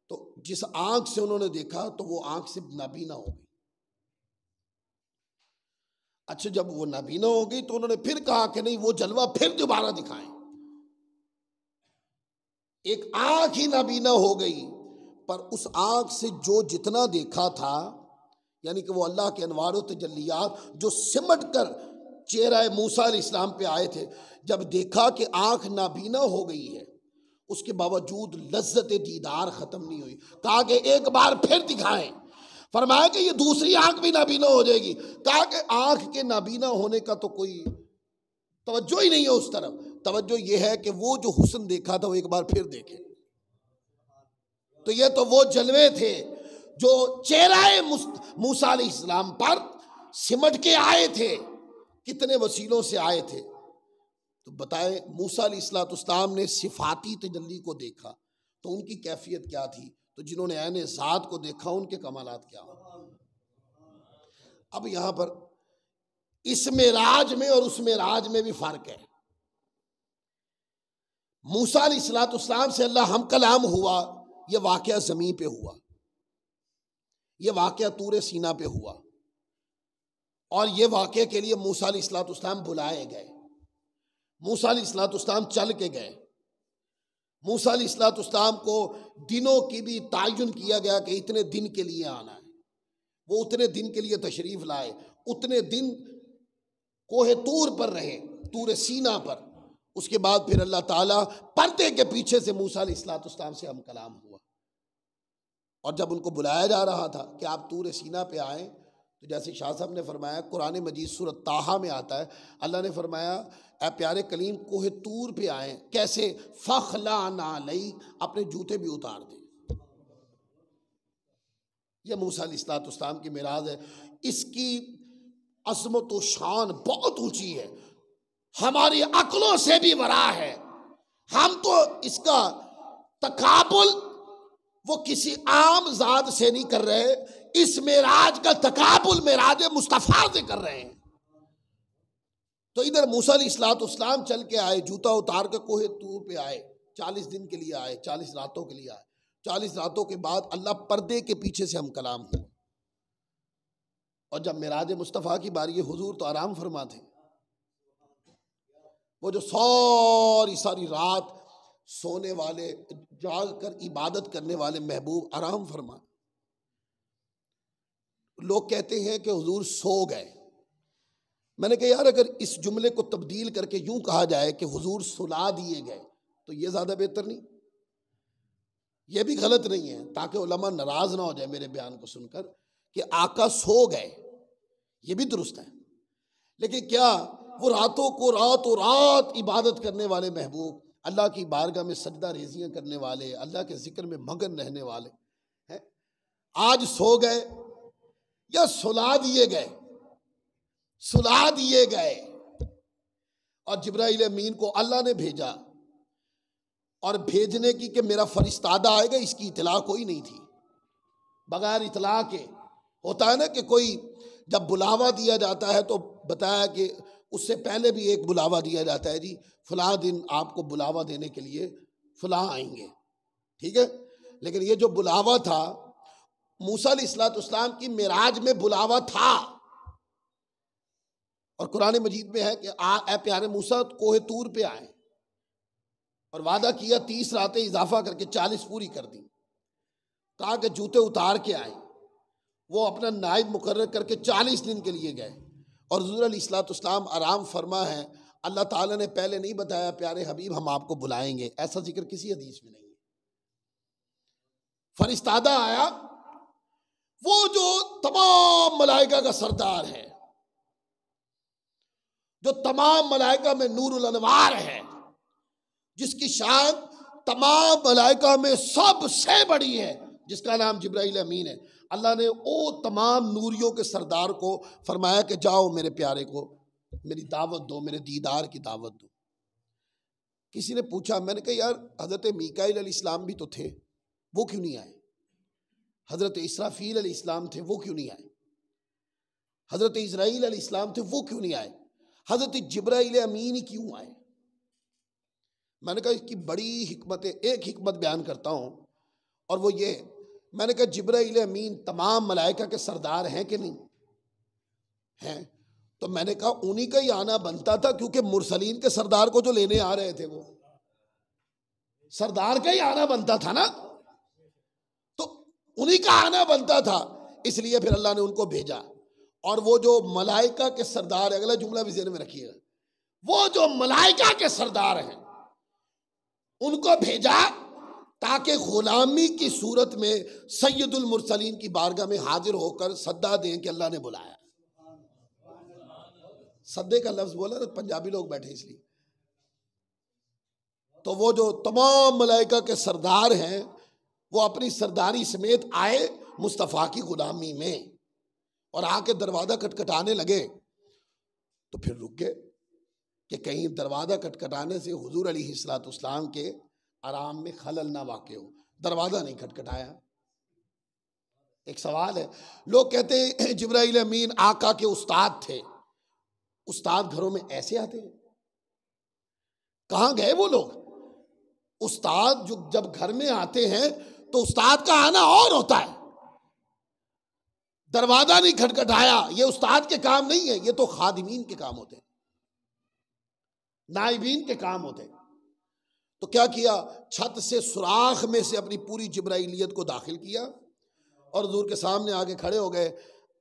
تو جس آنکھ سے انہوں نے دیکھا تو وہ آنکھ سے نابینا ہو گئی۔ اچھا جب وہ نابینا ہو گئی تو انہوں نے پھر کہا کہ نہیں وہ جلوہ پھر دوبارہ دکھائیں۔ ایک آنکھ ہی نابینا ہو گئی، پر اس آنکھ سے جو جتنا دیکھا تھا، یعنی کہ وہ اللہ کے انوار و تجلیات جو سمٹ کر چہرہ موسیٰ علیہ السلام پہ آئے تھے، جب دیکھا کہ آنکھ نابینا ہو گئی ہے اس کے باوجود لذت دیدار ختم نہیں ہوئی، کہا کہ ایک بار پھر دکھائیں۔ فرمایا کہ یہ دوسری آنکھ بھی نابینا ہو جائے گی، کہا کہ آنکھ کے نابینا ہونے کا تو کوئی توجہ ہی نہیں ہے اس طرف. توجہ یہ ہے کہ وہ جو حسن دیکھا تھا وہ ایک بار پھر دیکھے. تو یہ تو وہ جلوے تھے جو چہرہ موسیٰ علیہ السلام پر سمٹ کے آئے تھے. کتنے وسیلوں سے آئے تھے. تو بتائیں موسیٰ علیہ السلام نے صفاتی تجلی کو دیکھا تو ان کی کیفیت کیا تھی. تو جنہوں نے عین ذات کو دیکھا ان کے کمالات کیا ہوں. اب یہاں پر اس معراج میں اور اس معراج میں بھی فرق ہے. موسیٰ علیہ السلام سے اللہ ہم کلام ہوا، یہ واقعہ زمین پہ ہوا، یہ واقعہ طور سینا پہ ہوا، اور یہ واقعے کے لیے موسیٰ علیہ السلام بلائے گئے. موسیٰ علیہ السلام چل کے گئے. موسیٰ علیہ السلام کو دنوں کی بھی تعین کیا گیا کہ اتنے دن کے لیے آنا ہے. وہ اتنے دن کے لیے تشریف لائے، اتنے دن کوہ طور پر رہے، طور سینا پر. اس کے بعد پھر اللہ تعالیٰ پردے کے پیچھے سے موسیٰ علیہ السلام سے ہم کلام ہوا. اور جب ان کو بلایا جا رہا تھا کہ آپ طور سینا پہ آئیں، تو جیسے شاہ صاحب نے فرمایا قرآن مجید سورۃ طٰہٰ میں آتا ہے، اللہ نے فرمایا اے پیارے کلیم کوہ طور پہ آئیں. کیسے؟ فَخْلَعْ نَعْلَيْكَ، اپنے جوتے بھی اتار دیں. یہ موسیٰ علیہ السلام کی معراج ہے. اس کی عظمت و شان بہت اونچی ہے، ہماری عقلوں سے بھی ورا ہے. ہم تو اس کا تقابل وہ کسی عام ذات سے نہیں کر رہے، اس معراج کا تقابل معراج مصطفیٰ سے کر رہے ہیں. تو ادھر موسیٰ علیہ السلام چل کے آئے، جوتا اتار کے کوہ طور پہ آئے، 40 دن کے لیے آئے، 40 راتوں کے لیے آئے. 40 راتوں کے بعد اللہ پردے کے پیچھے سے ہم کلام ہوا. اور جب معراج مصطفیٰ کی باری ہے، حضور تو آرام فرما تھے. وہ جو ساری رات سونے والے، جاگ کر عبادت کرنے والے محبوب آرام فرما. لوگ کہتے ہیں کہ حضور سو گئے. میں نے کہا یار اگر اس جملے کو تبدیل کر کے یوں کہا جائے کہ حضور سلا دیے گئے تو یہ زیادہ بہتر نہیں؟ یہ بھی غلط نہیں ہے، تاکہ علماء ناراض نہ ہو جائے میرے بیان کو سن کر کہ آقا سو گئے، یہ بھی درست ہے. لیکن کیا وہ راتوں کو رات عبادت کرنے والے محبوب، اللہ کی بارگاہ میں سجدہ ریزیاں کرنے والے، اللہ کے ذکر میں مگن رہنے والے ہیں، آج سو گئے یا سلا دیے گئے؟ سلا دیے گئے. اور جبرائیل امین کو اللہ نے بھیجا، اور بھیجنے کی کہ میرا فرستادہ آئے گا اس کی اطلاع کوئی نہیں تھی. بغیر اطلاع کے ہوتا ہے نا کہ کوئی جب بلاوا دیا جاتا ہے تو بتایا کہ اس سے پہلے بھی ایک بلاوا دیا جاتا ہے، جی فلاں دن آپ کو بلاوا دینے کے لیے فلاں آئیں گے، ٹھیک ہے. لیکن یہ جو بلاوا تھا موسیٰ علیہ السلام کی معراج میں بلاوا تھا. اور قرآن مجید میں ہے کہ اے پیارے موسیٰ کوہ طور پہ آئیں، اور وعدہ کیا 30 راتیں اضافہ کر کے 40 پوری کر دی. کہا کہ جوتے اتار کے آئیں. وہ اپنا نائب مقرر کر کے 40 دن کے لیے گئے. اور حضور علیہ السلام آرام فرما ہے. اللہ تعالیٰ نے پہلے نہیں بتایا پیارے حبیب ہم آپ کو بلائیں گے، ایسا ذکر کسی حدیث میں نہیں ہے. فرستادہ آیا، وہ جو تمام ملائکہ کا سردار ہے، جو تمام ملائکہ میں نور الانوار ہے، جس کی شان تمام ملائکہ میں سب سے بڑی ہے، جس کا نام جبرائیل امین ہے. اللہ نے او تمام نوریوں کے سردار کو فرمایا کہ جاؤ میرے پیارے کو میری دعوت دو، میرے دیدار کی دعوت دو. کسی نے پوچھا، میں نے کہا یار حضرت میکائیل علیہ السلام بھی تو تھے، وہ کیوں نہیں آئے؟ حضرت اسرافیل علیہ السلام تھے، وہ کیوں نہیں آئے؟ حضرت اسرائیل علیہ السلام تھے، وہ کیوں نہیں آئے؟ حضرت جبرائیل امین ہی کیوں آئے؟ میں نے کہا اس کی بڑی حکمت ہے. ایک حکمت بیان کرتا ہوں، اور وہ یہ، میں نے کہا جبرائیل امین تمام ملائکہ کے سردار ہیں کہ نہیں ہیں؟ تو میں نے کہا انہی کا ہی آنا بنتا تھا، کیونکہ مرسلین کے سردار کو جو لینے آ رہے تھے وہ سردار کا ہی آنا بنتا تھا نا، تو انہی کا آنا بنتا تھا. اس لیے پھر اللہ نے ان کو بھیجا. اور وہ جو ملائکہ کے سردار ہیں، اگلا جملہ بھی ذہن میں رکھیے گا، وہ جو ملائکہ کے سردار ہیں ان کو بھیجا تاکہ غلامی کی صورت میں سید المرسلین کی بارگاہ میں حاضر ہو کر صدا دیں کہ اللہ نے بلایا. سدے کا لفظ بولا نا، پنجابی لوگ بیٹھے اس لیے. تو وہ جو تمام ملائکہ کے سردار ہیں وہ اپنی سرداری سمیت آئے مصطفیٰ کی غلامی میں، اور آ کے دروازہ کھٹکھٹانے لگے. تو پھر رک گئے کہ کہیں دروازہ کھٹکھٹانے سے حضور علیہ السلام کے آرام میں خلل نہ واقع ہو. دروازہ نہیں کھٹکھٹایا. ایک سوال ہے، لوگ کہتے ہیں جبرائیل امین آقا کے استاد تھے. استاد گھروں میں ایسے آتے ہیں؟ کہاں گئے وہ لوگ؟ استاد جو جب گھر میں آتے ہیں تو استاد کا آنا اور ہوتا ہے. دروازہ نہیں کھٹکھٹایا، یہ استاد کے کام نہیں ہے، یہ تو خادمین کے کام ہوتے ہیں، نائبین کے کام ہوتے ہیں. تو کیا کیا؟ چھت سے سوراخ میں سے اپنی پوری جبرائیلیت کو داخل کیا اور حضور کے سامنے آگے کھڑے ہو گئے.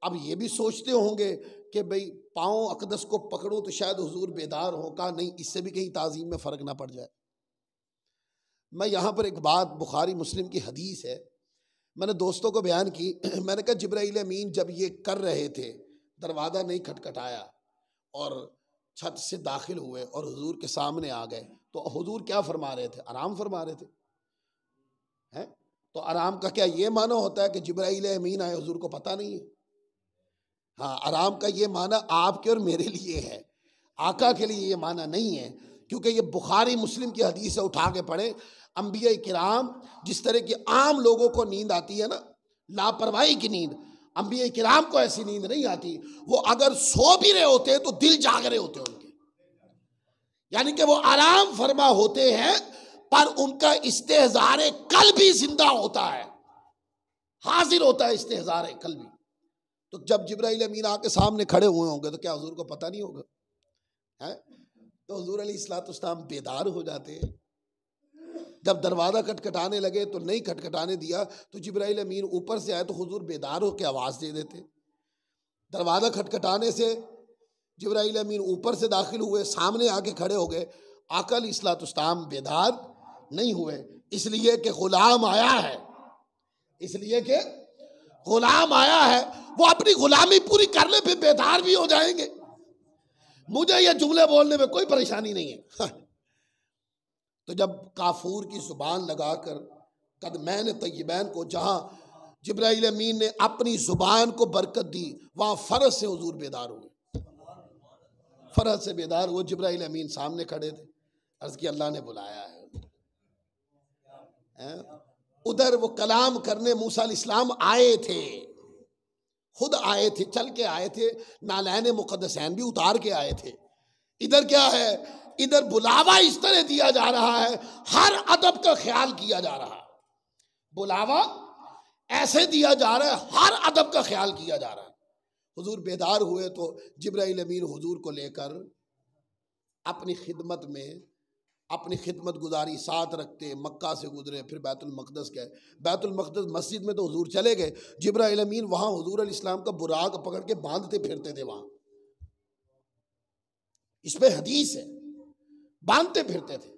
اب یہ بھی سوچتے ہوں گے کہ بھئی پاؤں اقدس کو پکڑوں تو شاید حضور بیدار ہو. کہا نہیں، اس سے بھی کہیں تعظیم میں فرق نہ پڑ جائے. میں یہاں پر ایک بات، بخاری مسلم کی حدیث ہے، میں نے دوستوں کو بیان کی. میں نے کہا جبرائیل امین جب یہ کر رہے تھے، دروازہ نہیں کھٹکھٹایا اور چھت سے داخل ہوئے اور حضور کے سامنے آ گئے، تو حضور کیا فرما رہے تھے؟ آرام فرما رہے تھے. تو آرام کا کیا یہ معنی ہوتا ہے کہ جبرائیل امین آئے حضور کو پتہ نہیں ہے؟ ہاں، آرام کا یہ معنی آپ کے اور میرے لیے ہے، آقا کے لیے یہ معنی نہیں ہے. کیونکہ یہ بخاری مسلم کی حدیث سے اٹھا کے پڑھیں. انبیاء کرام جس طرح کی عام لوگوں کو نیند آتی ہے نا، لاپرواہی کی نیند، انبیاء کرام کو ایسی نیند نہیں آتی. وہ اگر سو بھی رہے ہوتے ہیں تو دل جاگ رہے ہوتے ہیں ان کے، یعنی کہ وہ آرام فرما ہوتے ہیں پر ان کا استحضار قلب بھی زندہ ہوتا ہے، حاضر ہوتا ہے استحضار قلب بھی. تو جب جبرائیل امین آ کے سامنے کھڑے ہوئے ہوں گے تو کیا حضور کو پتہ نہیں ہوگا؟ تو حضور علیہ السلام بیدار ہو جاتے ہیں. جب دروازہ کھٹکھٹانے لگے تو نہیں کھٹکھٹانے دیا، تو جبرائیل امین اوپر سے آئے تو حضور بیدار ہو کے آواز دے دیتے. دروازہ کھٹکھٹانے سے جبرائیل امین اوپر سے داخل ہوئے، سامنے آ کے کھڑے ہو گئے. آقا علیہ السلام بیدار نہیں ہوئے، اس لیے کہ غلام آیا ہے، اس لیے کہ غلام آیا ہے. وہ اپنی غلامی پوری کرنے پہ بیدار بھی ہو جائیں گے. مجھے یہ جملے بولنے میں کوئی پریشانی نہیں ہے. تو جب کافور کی زبان لگا کر قدمین طیبین کو، جہاں جبرائیل امین نے اپنی زبان کو برکت دی، وہاں فرض سے حضور بیدار ہوئے، فرض سے بیدار ہوئے. جبرائیل امین سامنے کھڑے تھے، عرض کی اللہ نے بلایا ہے. ادھر وہ کلام کرنے موسیٰ علیہ السلام آئے تھے، خود آئے تھے، چل کے آئے تھے، نالین مقدسین بھی اتار کے آئے تھے. ادھر کیا ہے؟ ادھر بلاوا اس طرح دیا جا رہا ہے، ہر ادب کا خیال کیا جا رہا ہے. بلاوا ایسے دیا جا رہا ہے، ہر ادب کا خیال کیا جا رہا ہے. حضور بیدار ہوئے تو جبرائیل امین حضور کو لے کر اپنی خدمت میں، اپنی خدمت گزاری ساتھ رکھتے مکہ سے گزرے، پھر بیت المقدس گئے. بیت المقدس مسجد میں تو حضور چلے گئے، جبرائیل امین وہاں حضور علیہ السلام کا براق پکڑ کے باندھتے پھرتے تھے وہاں. اس پہ حدیث ہے، باندھتے پھرتے تھے.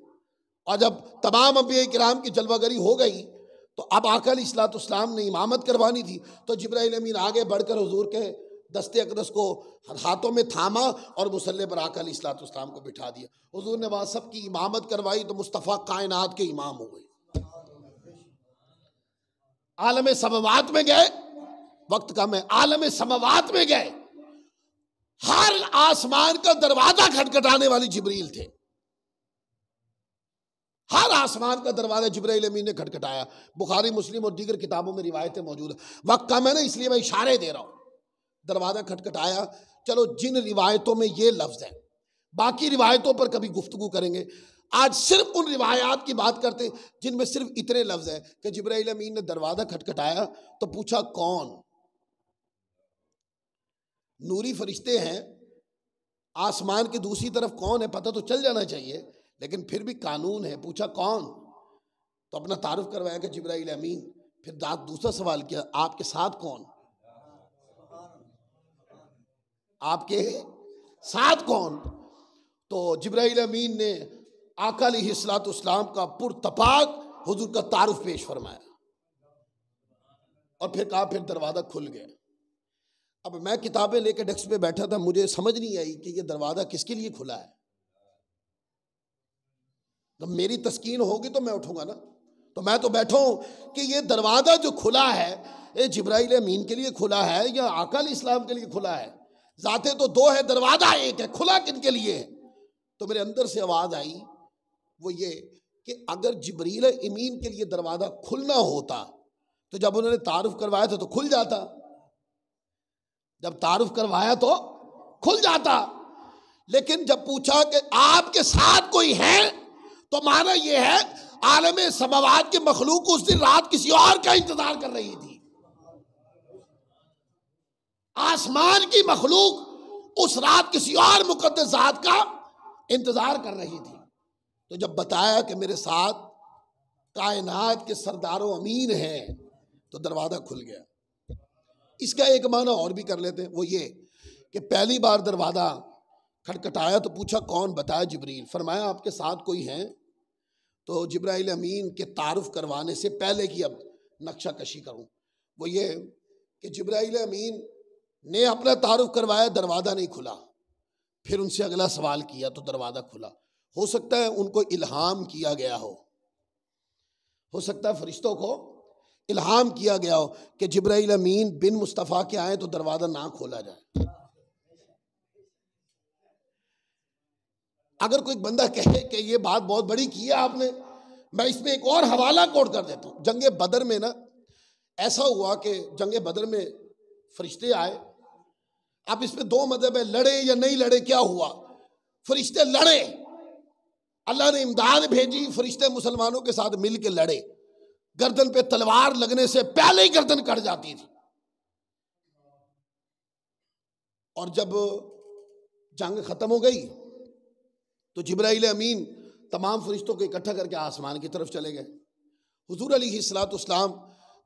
اور جب تمام انبیاء کرام کی جلوہ گری ہو گئی تو اب آقا علیہ السلام نے امامت کروانی تھی. تو جبرائیل امین آگے بڑھ کر حضور کے دست اقدس کو ہاتھوں میں تھاما اور مصلی پر آقا علیہ السلام کو بٹھا دیا. حضور نے وہاں سب کی امامت کروائی تو مصطفیٰ کائنات کے امام ہو گئے. عالم سماوات میں گئے، وقت کم ہے، عالم سماوات میں گئے، ہر آسمان کا دروازہ کھٹکھٹانے والی جبریل تھے. ہر آسمان کا دروازہ جبرائیل امین نے کھٹکھٹایا. بخاری مسلم اور دیگر کتابوں میں روایتیں موجود ہیں. وقت کم ہے نا، اس لیے میں اشارے دے رہا ہوں. دروازہ کھٹکھٹایا. چلو جن روایتوں میں یہ لفظ ہے، باقی روایتوں پر کبھی گفتگو کریں گے. آج صرف ان روایات کی بات کرتے جن میں صرف اتنے لفظ ہیں کہ جبرائیل امین نے دروازہ کھٹکھٹایا تو پوچھا کون؟ نوری فرشتے ہیں، آسمان کی دوسری طرف کون ہے پتہ تو چل جانا چاہیے، لیکن پھر بھی قانون ہے. پوچھا کون؟ تو اپنا تعارف کروایا کہ جبرائیل امین. پھر دوسرا سوال کیا، آپ کے ساتھ کون؟ آپ کے ساتھ کون؟ تو جبرائیل امین نے آقا علیہ السلام کا پرتپاک حضور کا تعارف پیش فرمایا اور پھر کہا، پھر دروازہ کھل گیا. اب میں کتابیں لے کے ڈیسک پہ بیٹھا تھا، مجھے سمجھ نہیں آئی کہ یہ دروازہ کس کے لیے کھلا ہے. جب میری تسکین ہوگی تو میں اٹھوں گا نا. تو میں تو بیٹھا ہوں کہ یہ دروازہ جو کھلا ہے یہ جبرائیل امین کے لیے کھلا ہے یا آقا علیہ السلام کے لیے کھلا ہے؟ ذاتیں تو دو ہے، دروازہ ایک ہے، کھلا کن کے لیے ہے؟ تو میرے اندر سے آواز آئی وہ یہ کہ اگر جبرائیل امین کے لیے دروازہ کھلنا ہوتا تو جب انہوں نے تعارف کروایا تھا تو کھل جاتا. جب تعارف کروایا تو کھل جاتا. لیکن جب پوچھا کہ آپ کے ساتھ کوئی ہے تو معنی یہ ہے عالم سماوات کے مخلوق اس دن رات کسی اور کا انتظار کر رہی تھی. آسمان کی مخلوق اس رات کسی اور مقدس ذات کا انتظار کر رہی تھی. تو جب بتایا کہ میرے ساتھ کائنات کے سردار و امین ہیں تو دروازہ کھل گیا. اس کا ایک معنی اور بھی کر لیتے ہیں، وہ یہ کہ پہلی بار دروازہ کھٹکھٹایا تو پوچھا کون؟ بتایا جبریل. فرمایا آپ کے ساتھ کوئی ہیں؟ تو جبرائیل امین کے تعارف کروانے سے پہلے کی اب نقشہ کشی کروں، وہ یہ کہ جبرائیل امین نے اپنا تعارف کروایا، دروازہ نہیں کھلا. پھر ان سے اگلا سوال کیا تو دروازہ کھلا. ہو سکتا ہے ان کو الہام کیا گیا ہو سکتا ہے فرشتوں کو الہام کیا گیا ہو کہ جبرائیل امین بن مصطفیٰ کے آئیں تو دروازہ نہ کھولا جائے. اگر کوئی بندہ کہے کہ یہ بات بہت بڑی کی ہے آپ نے، میں اس میں ایک اور حوالہ کوٹ کر دیتا ہوں. جنگ بدر میں نا ایسا ہوا کہ جنگ بدر میں فرشتے آئے. اب اس میں دو مذہب ہے، لڑے یا نہیں لڑے. کیا ہوا؟ فرشتے لڑے، اللہ نے امداد بھیجی، فرشتے مسلمانوں کے ساتھ مل کے لڑے. گردن پہ تلوار لگنے سے پہلے ہی گردن کٹ جاتی تھی. اور جب جنگ ختم ہو گئی تو جبرائیل امین تمام فرشتوں کو اکٹھا کر کے آسمان کی طرف چلے گئے. حضور علیہ الصلوۃ والسلام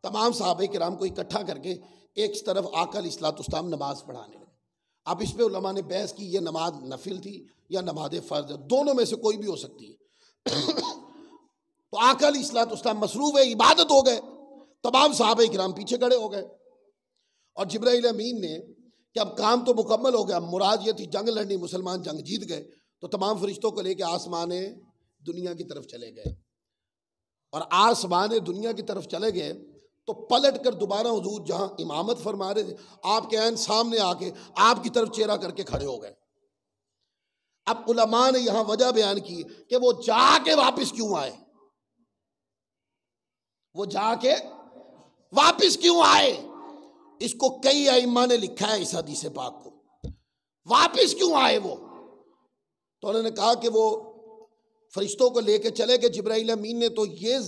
تمام صحابہ کرام کو اکٹھا کر کے ایک طرف آقا علیہ الصلوۃ والسلام نماز پڑھانے لگے. اب اس پہ علماء نے بحث کی یہ نماز نفل تھی یا نماز فرض، دونوں میں سے کوئی بھی ہو سکتی ہے. تو آقا علیہ الصلوۃ والسلام مصروف ہے، عبادت ہو گئے. تمام صحابہ کرام پیچھے کھڑے ہو گئے. اور جبرائیل امین نے کہ اب کام تو مکمل ہو گیا، مراد یہ تھی جنگ لڑنی، مسلمان جنگ جیت گئے، تو تمام فرشتوں کو لے کے آسمان دنیا کی طرف چلے گئے. اور آسمان دنیا کی طرف چلے گئے تو پلٹ کر دوبارہ حضور جہاں امامت فرما رہے تھے آپ کے عین سامنے آ کے آپ کی طرف چہرہ کر کے کھڑے ہو گئے. اب علماء نے یہاں وجہ بیان کی کہ وہ جا کے واپس کیوں آئے. وہ جا کے واپس کیوں آئے؟ اس کو کئی ائمہ نے لکھا ہے اس حدیث پاک کو. واپس کیوں آئے وہ؟ تو انہوں نے کہا کہ وہ فرشتوں کو لے کے چلے گئے. جبرائیل امین نے تو یہ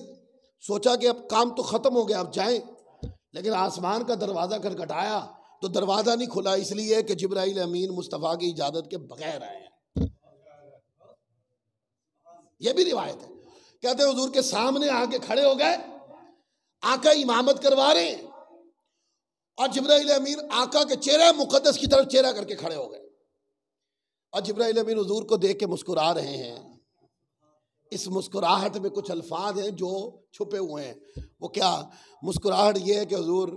سوچا کہ اب کام تو ختم ہو گیا اب جائیں، لیکن آسمان کا دروازہ کھٹکھٹایا تو دروازہ نہیں کھلا، اس لیے کہ جبرائیل امین مصطفیٰ کی اجازت کے بغیر آئے ہیں. یہ بھی روایت ہے. کہتے ہیں حضور کے سامنے آ کے کھڑے ہو گئے، آقا امامت کروا رہے ہیں اور جبرائیل امین آقا کے چہرے مقدس کی طرف چہرہ کر کے کھڑے ہو گئے. اور جبرائیل امین حضور کو دیکھ کے مسکرا رہے ہیں. اس مسکراہٹ میں کچھ الفاظ ہیں جو چھپے ہوئے ہیں. وہ کیا مسکراہٹ؟ یہ ہے کہ حضور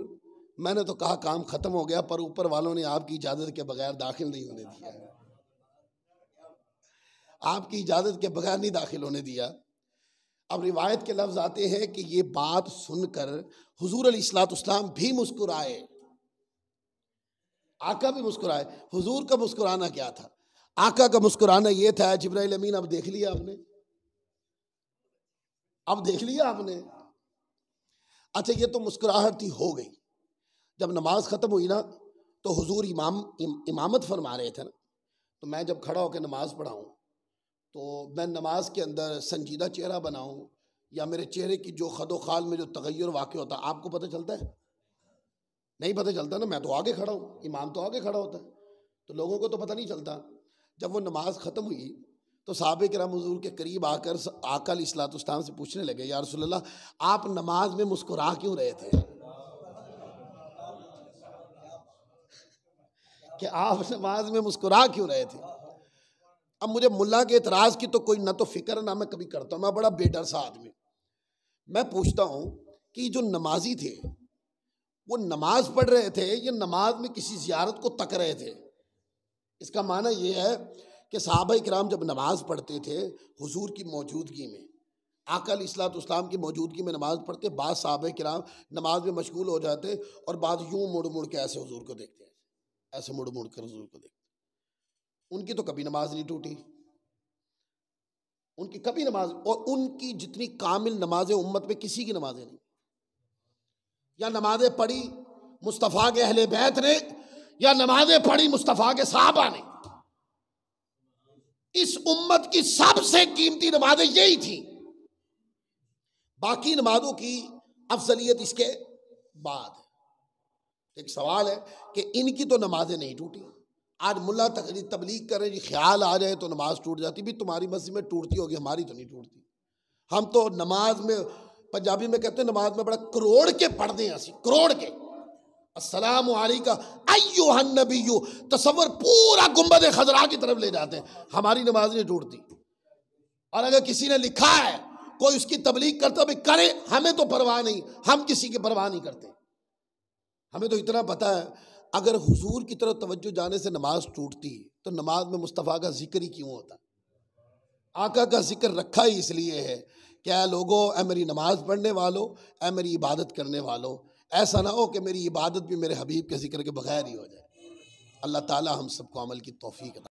میں نے تو کہا کام ختم ہو گیا، پر اوپر والوں نے آپ کی اجازت کے بغیر داخل نہیں ہونے دیا. آپ کی اجازت کے بغیر نہیں داخل ہونے دیا. اب روایت کے لفظ آتے ہیں کہ یہ بات سن کر حضور علیہ الصلوۃ والسلام بھی مسکرائے، آقا بھی مسکرائے. حضور کا مسکرانا کیا تھا؟ آقا کا مسکرانا یہ تھا جبرائیل امین اب دیکھ لیا آپ نے، اب دیکھ لیا آپ نے. اچھا یہ تو مسکراہٹ تھی، ہو گئی. جب نماز ختم ہوئی نا تو حضور امامت فرما رہے تھے نا، تو میں جب کھڑا ہو کے نماز پڑھاؤں تو میں نماز کے اندر سنجیدہ چہرہ بناؤں یا میرے چہرے کی جو خد و خال میں جو تغیر واقع ہوتا ہے آپ کو پتہ چلتا ہے؟ نہیں پتہ چلتا نا. میں تو آگے کھڑا ہوں، امام تو آگے کھڑا ہوتا ہے، تو لوگوں کو تو پتہ نہیں چلتا. جب وہ نماز ختم ہوئی تو صحابہ کرام حضور کے قریب آ کر آقا علیہ الصلوۃ والسلام سے پوچھنے لگے یا رسول اللہ آپ نماز میں مسکرا کیوں رہے تھے؟ کہ آپ نماز میں مسکرا کیوں رہے تھے؟ اب مجھے ملا کے اعتراض کی تو کوئی نہ تو فکر نہ میں کبھی کرتا ہوں، میں بڑا بے ڈر سا آدمی. میں پوچھتا ہوں کہ جو نمازی تھے وہ نماز پڑھ رہے تھے یا نماز میں کسی زیارت کو تک رہے تھے؟ اس کا معنی یہ ہے کہ صحابہ کرام جب نماز پڑھتے تھے حضور کی موجودگی میں، آقا علیہ الصلوۃ والسلام کی موجودگی میں نماز پڑھتے، بعض صحابہ کرام نماز میں مشغول ہو جاتے اور بعض یوں مڑ مڑ کے ایسے حضور کو دیکھتے، ایسے مڑ مڑ کر حضور کو دیکھتے. ان کی تو کبھی نماز نہیں ٹوٹی، ان کی کبھی نماز، اور ان کی جتنی کامل نمازیں امت میں کسی کی نمازیں نہیں. یا نمازیں پڑھی مصطفیٰ کے اہل بیت نے یا نمازیں پڑھی مصطفیٰ کے صحابہ نے. اس امت کی سب سے قیمتی نمازیں یہی تھیں، باقی نمازوں کی افضلیت اس کے بعد. ایک سوال ہے کہ ان کی تو نمازیں نہیں ٹوٹی. آج ملا تبلیغ کر رہے ہیں جی خیال آ جائے تو نماز ٹوٹ جاتی، بھی تمہاری مسجد میں ٹوٹتی ہوگی، ہماری تو نہیں ٹوٹتی. ہم تو نماز میں، پنجابی میں کہتے ہیں نماز میں بڑا کروڑ کے پڑھتے ہیں، اسی کروڑ کے السلام علیکہ ایھا النبی، تصور پورا گنبد خضرا کی طرف لے جاتے ہیں. ہماری نماز نہیں ٹوٹتی. اور اگر کسی نے لکھا ہے کوئی اس کی تبلیغ کرتا بھی کرے، ہمیں تو پرواہ نہیں، ہم کسی کی پرواہ نہیں کرتے. ہمیں تو اتنا پتا ہے اگر حضور کی طرف توجہ جانے سے نماز ٹوٹتی تو نماز میں مصطفیٰ کا ذکر ہی کیوں ہوتا؟ آقا کا ذکر رکھا ہی اس لیے ہے کہ اے لوگو، اے میری نماز پڑھنے والوں، اے میری عبادت کرنے والوں، ایسا نہ ہو کہ میری عبادت بھی میرے حبیب کے ذکر کے بغیر ہی ہو جائے. اللہ تعالی ہم سب کو عمل کی توفیق عطا